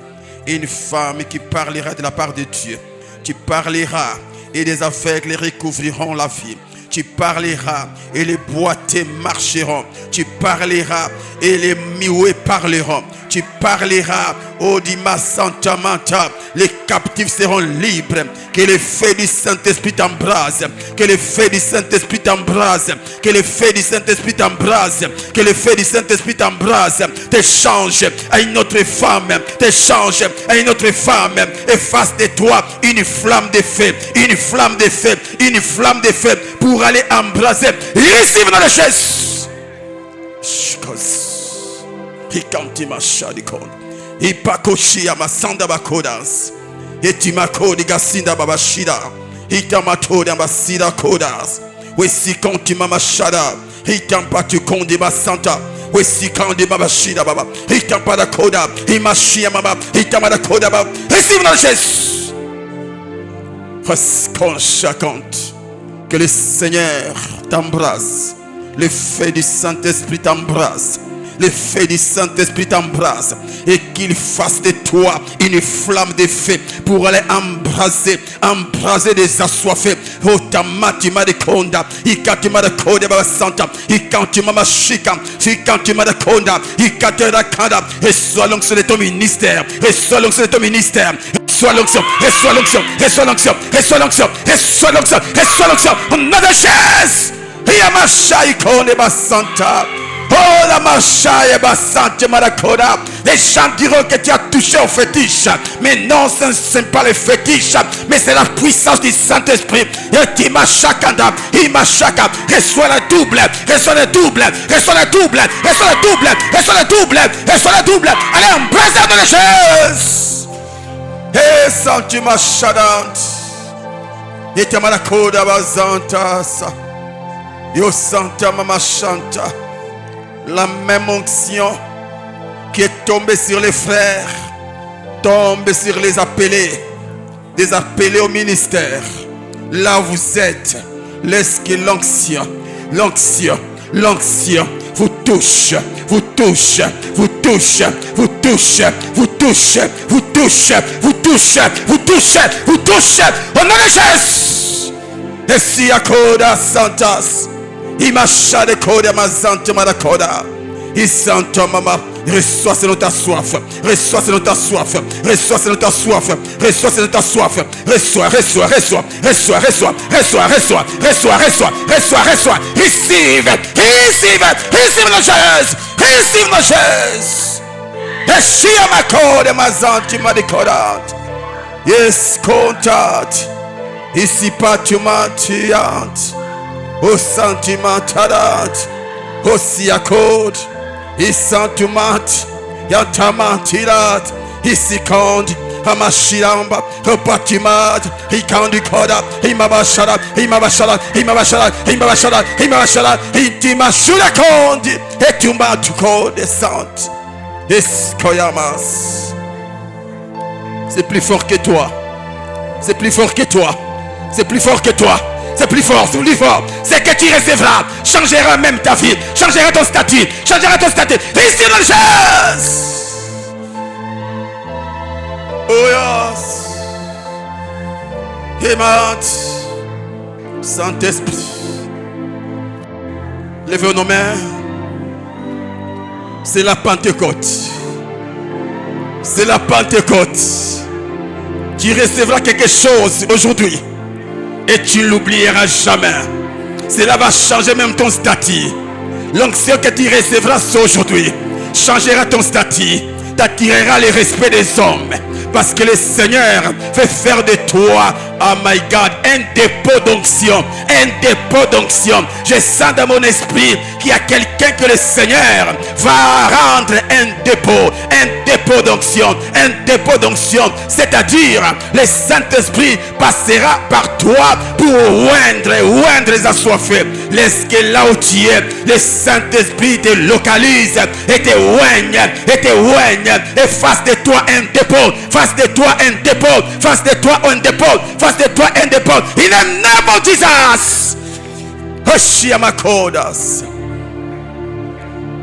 Une femme qui parlera de la part de Dieu. Tu parleras et les aveugles recouvriront la vie. Tu parleras et les boiteux marcheront. Tu parleras et les muets parleront. Tu parleras, oh Dima Santa Manta, les captifs seront libres. Que le feu du Saint-Esprit t'embrase. Que le feu du Saint-Esprit t'embrase. Que le feu du Saint-Esprit t'embrase. Que le feu du Saint-Esprit t'embrase. Te change à une autre femme. Te change à une autre femme. Et fasse de toi une flamme de feu. Une flamme de feu. Une flamme de feu pour aller embraser. Ici dans les chaises. He can't imashadikon. He pakoshia masanda bakodas. He timakodi gasinda babashida. He tamatodi ambasida kodas. We si kanti mamashada. He tampatu kondi basanta. We si kandi babashida baba. He tampada koda. He mashia mama. He tamada koda baba. Receive la chaise. Chacante. Que le Seigneur t'embrasse. Le feu du Saint-Esprit t'embrasse. Le feu du Saint-Esprit t'embrasse et qu'il fasse de toi une flamme de feu pour aller embraser des assoiffés. Oh tamatima de konda, ikatima de koda basanta, ikantima mashika, ikantima de konda, ikatera kanda. Reçois l'onction de ton ministère, reçois l'onction de ton ministère. Reçois l'onction, reçois l'onction, reçois l'onction, reçois l'onction, reçois l'onction, reçois l'onction. On a des chaises. Yamasha ikone basanta. Oh la macha et basante marakoda. Les gens diront que tu as touché au fétiche. Mais non, ce n'est pas le fétiche, mais c'est la puissance du Saint-Esprit. Et tu machakanda, il machaka. Reçois la double, reçois le double, reçois le double, reçois le double, reçois le double, reçois le double. Allez, embrasse dans les choses. Et sentiment chadant. Et tu marakoda bazanta. Yo santa mama chanta. La même onction qui est tombée sur les frères tombe sur les appelés, des appelés au ministère. Là où vous êtes, laisse que l'onction vous touche, vous touche, vous touche, vous touche, vous touche, vous touche, vous touche, vous touche, vous touche. On a les gestes. Et si à Koda Santas. Imasha de Koda Mazante Marakoda. Isanta Mama. Reçois selon ta soif. Reçois selon ta soif. Reçois selon ta soif. Reçois selon ta soif. Reçois, reçois, reçois. Reçois, reçois. Reçois, reçois. Reçois, reçois. Reçois, reçois. Receive. Receive. Receive nos choses. Receive nos choses. Eshia Makoda Mazante Marakoda. Yes, contact. Ici pas tu m'attiantes. O sentimentalad, o siakod, i sentiment, yantamantilat, i sikond, amashiramba, o patimad, i kandikoda, i mabasharat, i mabasharat, i mabasharat, i mabasharat, i mabasharat, i timashurakondi, et tumatuko descente, escoyamas. C'est plus fort que toi, c'est plus fort que toi, c'est plus fort que toi. C'est plus fort, c'est plus fort. C'est que tu recevras. Changera même ta vie. Changera ton statut. Changera ton statut. Ici dans les choses. Oh yes. Aimant. Saint-Esprit. Levez nos mains. C'est la Pentecôte. C'est la Pentecôte. Tu recevras quelque chose aujourd'hui. Et tu l'oublieras jamais. Cela va changer même ton statut. L'onction que tu recevras aujourd'hui changera ton statut. T'attirera le respect des hommes. Parce que le Seigneur veut faire de toi, oh my God, un dépôt d'onction. Un dépôt d'onction. Je sens dans mon esprit qu'il y a quelqu'un que le Seigneur va rendre un dépôt. Un dépôt dépôt d'onction. Un dépôt d'onction, c'est-à-dire le Saint-Esprit passera par toi pour oindre les assoiffés. Laisse-que là où tu es, le Saint-Esprit te localise et te oigne, et fasse de toi un dépôt, fasse de toi un dépôt, fasse de toi un dépôt, fasse de toi un dépôt. In the name of Jesus. Oshiamakodas.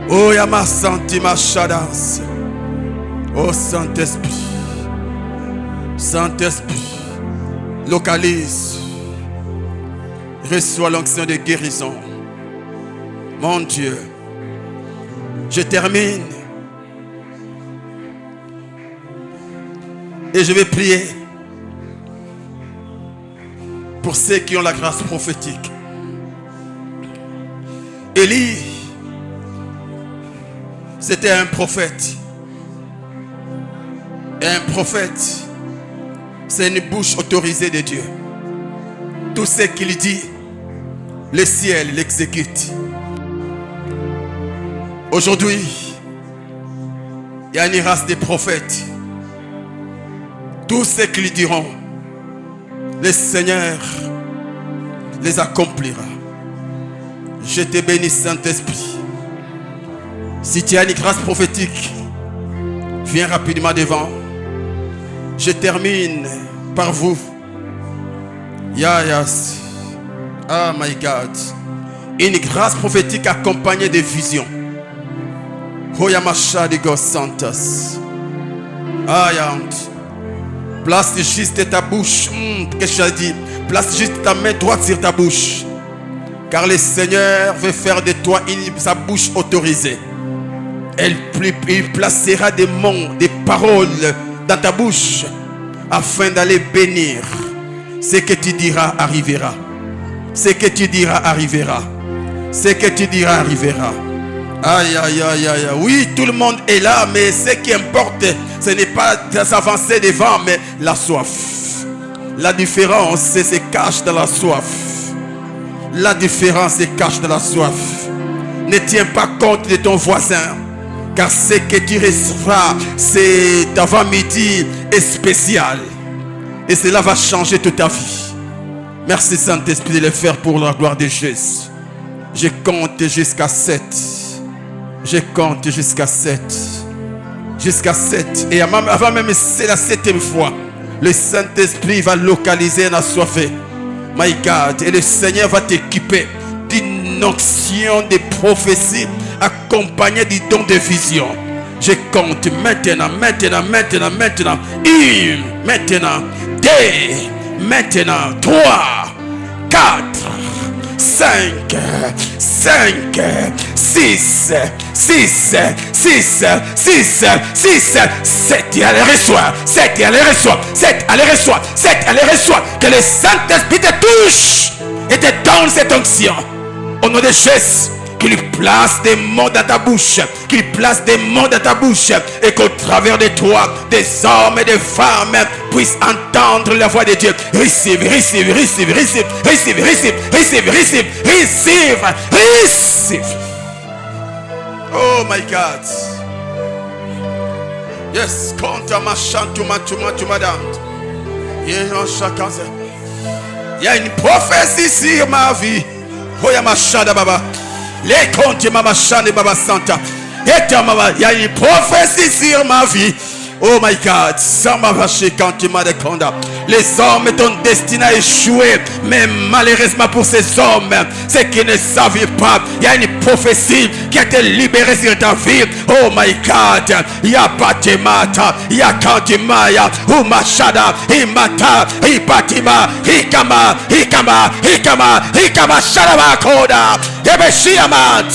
Oh yama santi machadas. Oh Saint-Esprit. Saint-Esprit. Localise. Reçois l'onction de guérison. Mon Dieu. Je termine. Et je vais prier pour ceux qui ont la grâce prophétique. Élie, c'était un prophète. Et un prophète, c'est une bouche autorisée de Dieu. Tout ce qu'il dit, le ciel l'exécute. Aujourd'hui, il y a une race de prophètes. Tout ce qu'ils diront, le Seigneur les accomplira. Je te bénis, Saint-Esprit. Si tu as une grâce prophétique, viens rapidement devant. Je termine par vous. Yes. Oh my God. Une grâce prophétique accompagnée de visions. Hoyamasha de Gos Santos. Place juste ta bouche. Qu'est-ce que j'ai dit? Place juste ta main droite sur ta bouche. Car le Seigneur veut faire de toi sa bouche autorisée. Il placera des mots, des paroles dans ta bouche afin d'aller bénir. Ce que tu diras arrivera. Ce que tu diras arrivera. Ce que tu diras arrivera. Aïe, aïe, aïe, aïe. Oui, tout le monde est là, mais ce qui importe, ce n'est pas de s'avancer devant, mais la soif. La différence se cache dans la soif. La différence se cache dans la soif. Ne tiens pas compte de ton voisin, car ce que tu recevras, c'est avant-midi est spécial. Et cela va changer toute ta vie. Merci Saint-Esprit de le faire pour la gloire de Jésus. Je compte jusqu'à 7. Je compte jusqu'à 7. Jusqu'à 7. Et avant même, c'est la 7e fois. Le Saint-Esprit va localiser un assoiffé. My God. Et le Seigneur va t'équiper d'une onction de prophétie accompagnée du don de vision. Je compte maintenant. 1, maintenant, 2, maintenant, 3, 4, 5, 6, 7. Et allez reçoit. 7, allez reçoit. Que le Saint-Esprit te touche et te donne cette onction. Au nom de Jésus. Qu'il place des mots dans ta bouche. Et qu'au travers de toi, des hommes et des femmes puissent entendre la voix de Dieu. Receive. Oh my God. Yes, compte ma chante, il y a une prophétie sur ma vie. Oh ya ma chante baba. Les comptes mama chante baba santa. Il y a une prophétie sur ma vie. Oh my God, les hommes sont destinés à échouer, mais malheureusement pour ces hommes, ceux qui ne savaient pas, il y a une prophétie qui a été libérée sur ta vie. Oh my God, il y a Batimata, il y a Kantimaya, Umashada, Imata, Ipatima, Hikama, Shadaba Koda, Ebeshiamat.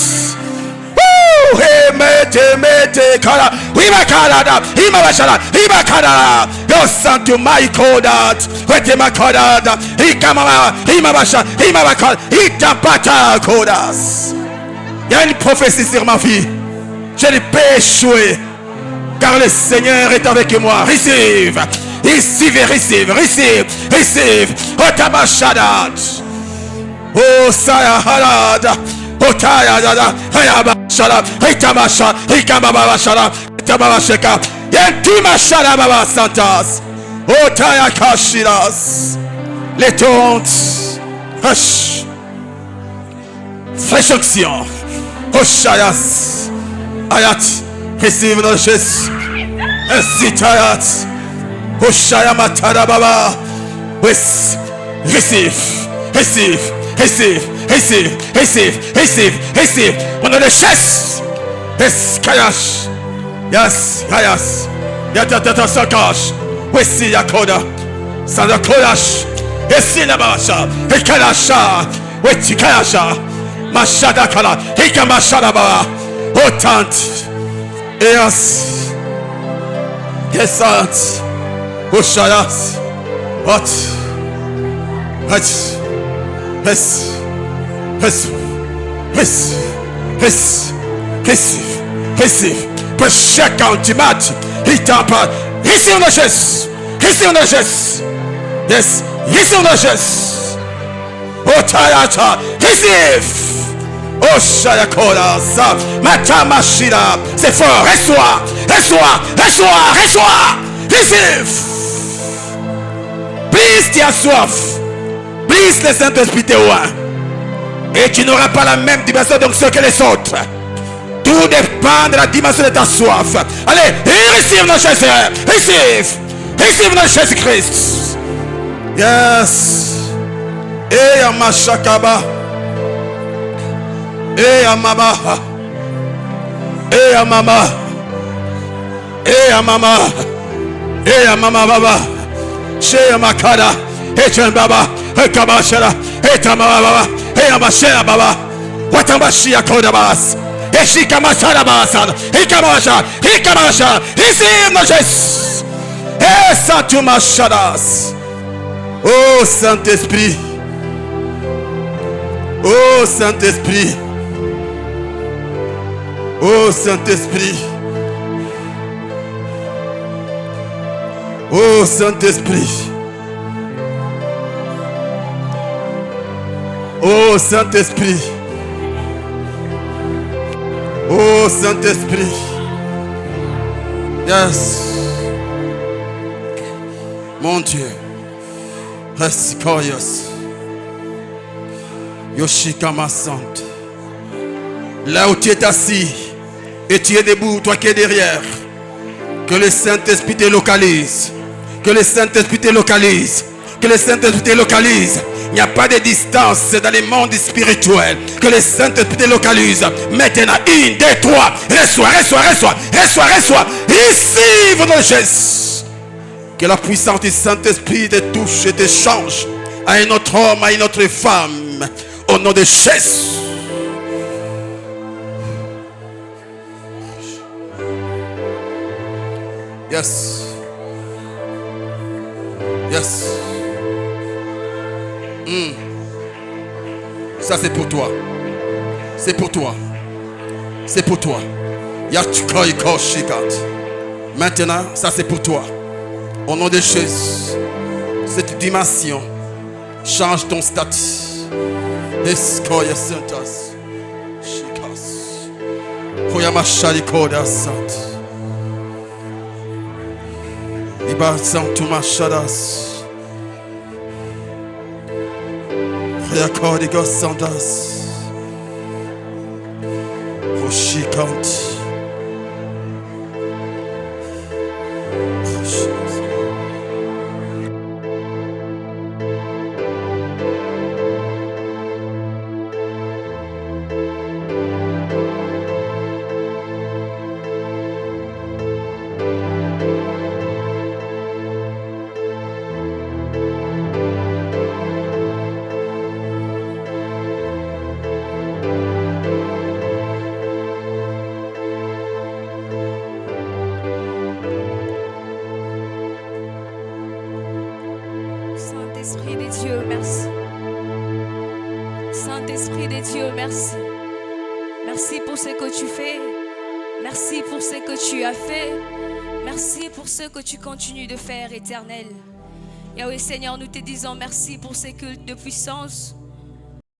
Mete kala Imakada Imakada Yo santo my kodat Wete makoda Ikamama Imabasha Imabakal Itapata kodas. Il y a une prophétie sur ma vie. Je ne peux échouer car le Seigneur est avec moi. Receive Otabashadat. Oh Saya Halad. Otaya Dada Hayaba Shala Hitabasha Hikababa Shala Baba Sheka. Yentima Shara Baba Santas. Otaya Kashiras. Les tontes. Hush. Fraîche action. Oshayas. Ayat. Receive notre Jésus. Zitayat. Oshaya Matara Baba. Receive. On a les chaises. Kayash. Yes. Yatata Sakash. Wesi Yakoda. Sanda Koyash. Esi Nabasha. Hekalasha. Weti Kayasha. Mashada Kala. Hika Mashada Baba. Autant. Yes. Yes, aunt. Oshayas. What? Receive. Pour chaque antimat, il t'en parle. Receive nos gestes. Yes. Receive nos gestes. Oh, Tayata. Receive. Oh, Shayakola. Matamashira. C'est fort. Reçois. Receive. Please, tu as soif. Please, le Saint-Esprit te oint. Et tu n'auras pas la même dimension d'onction que les autres. Tout dépend de la dimension de ta soif. Allez, receive notre Jésus. Receive notre Jésus-Christ. Yes. Et à ma chakaba. Et à mama. Et à mama. Baba. Chez Makada. Et Baba. Et Kabashara. Et Baba. Et Amashara Baba. Watambashia Kodabas. Et Shikamashara Basad. Et Kamasha. Receive nos gestes. Et Santumashadas. Oh Saint-Esprit. Oh Saint-Esprit. Oh Saint-Esprit. Oh Saint-Esprit. Oh Saint-Esprit. Oh Saint-Esprit. Yes. Mon Dieu. Resikoyos. Yoshikama Sante. Là où tu es assis et tu es debout, toi qui es derrière, que le Saint-Esprit te localise. Que le Saint-Esprit te localise. Il n'y a pas de distance dans les mondes spirituels. Que le Saint-Esprit te localise. Maintenant, 1, 2, 3. Reçois. Receive nos gestes. Que la puissance du Saint-Esprit te touche et te change à un autre homme, à une autre femme. Au nom de Jésus. Yes. Ça c'est pour toi. Maintenant, ça c'est pour toi. Au nom de Jésus, cette dimension change ton statut. Escoya Santas. Shikas. Koyamashari Koda Sant. Iba Santumashadas. Yakodigo Sandas. Roshikanti. Saint-Esprit de Dieu, merci. Saint-Esprit de Dieu, merci. Merci pour ce que tu fais. Merci pour ce que tu as fait. Merci pour ce que tu continues de faire, Éternel. Yahweh Seigneur, nous te disons merci pour ces cultes de puissance.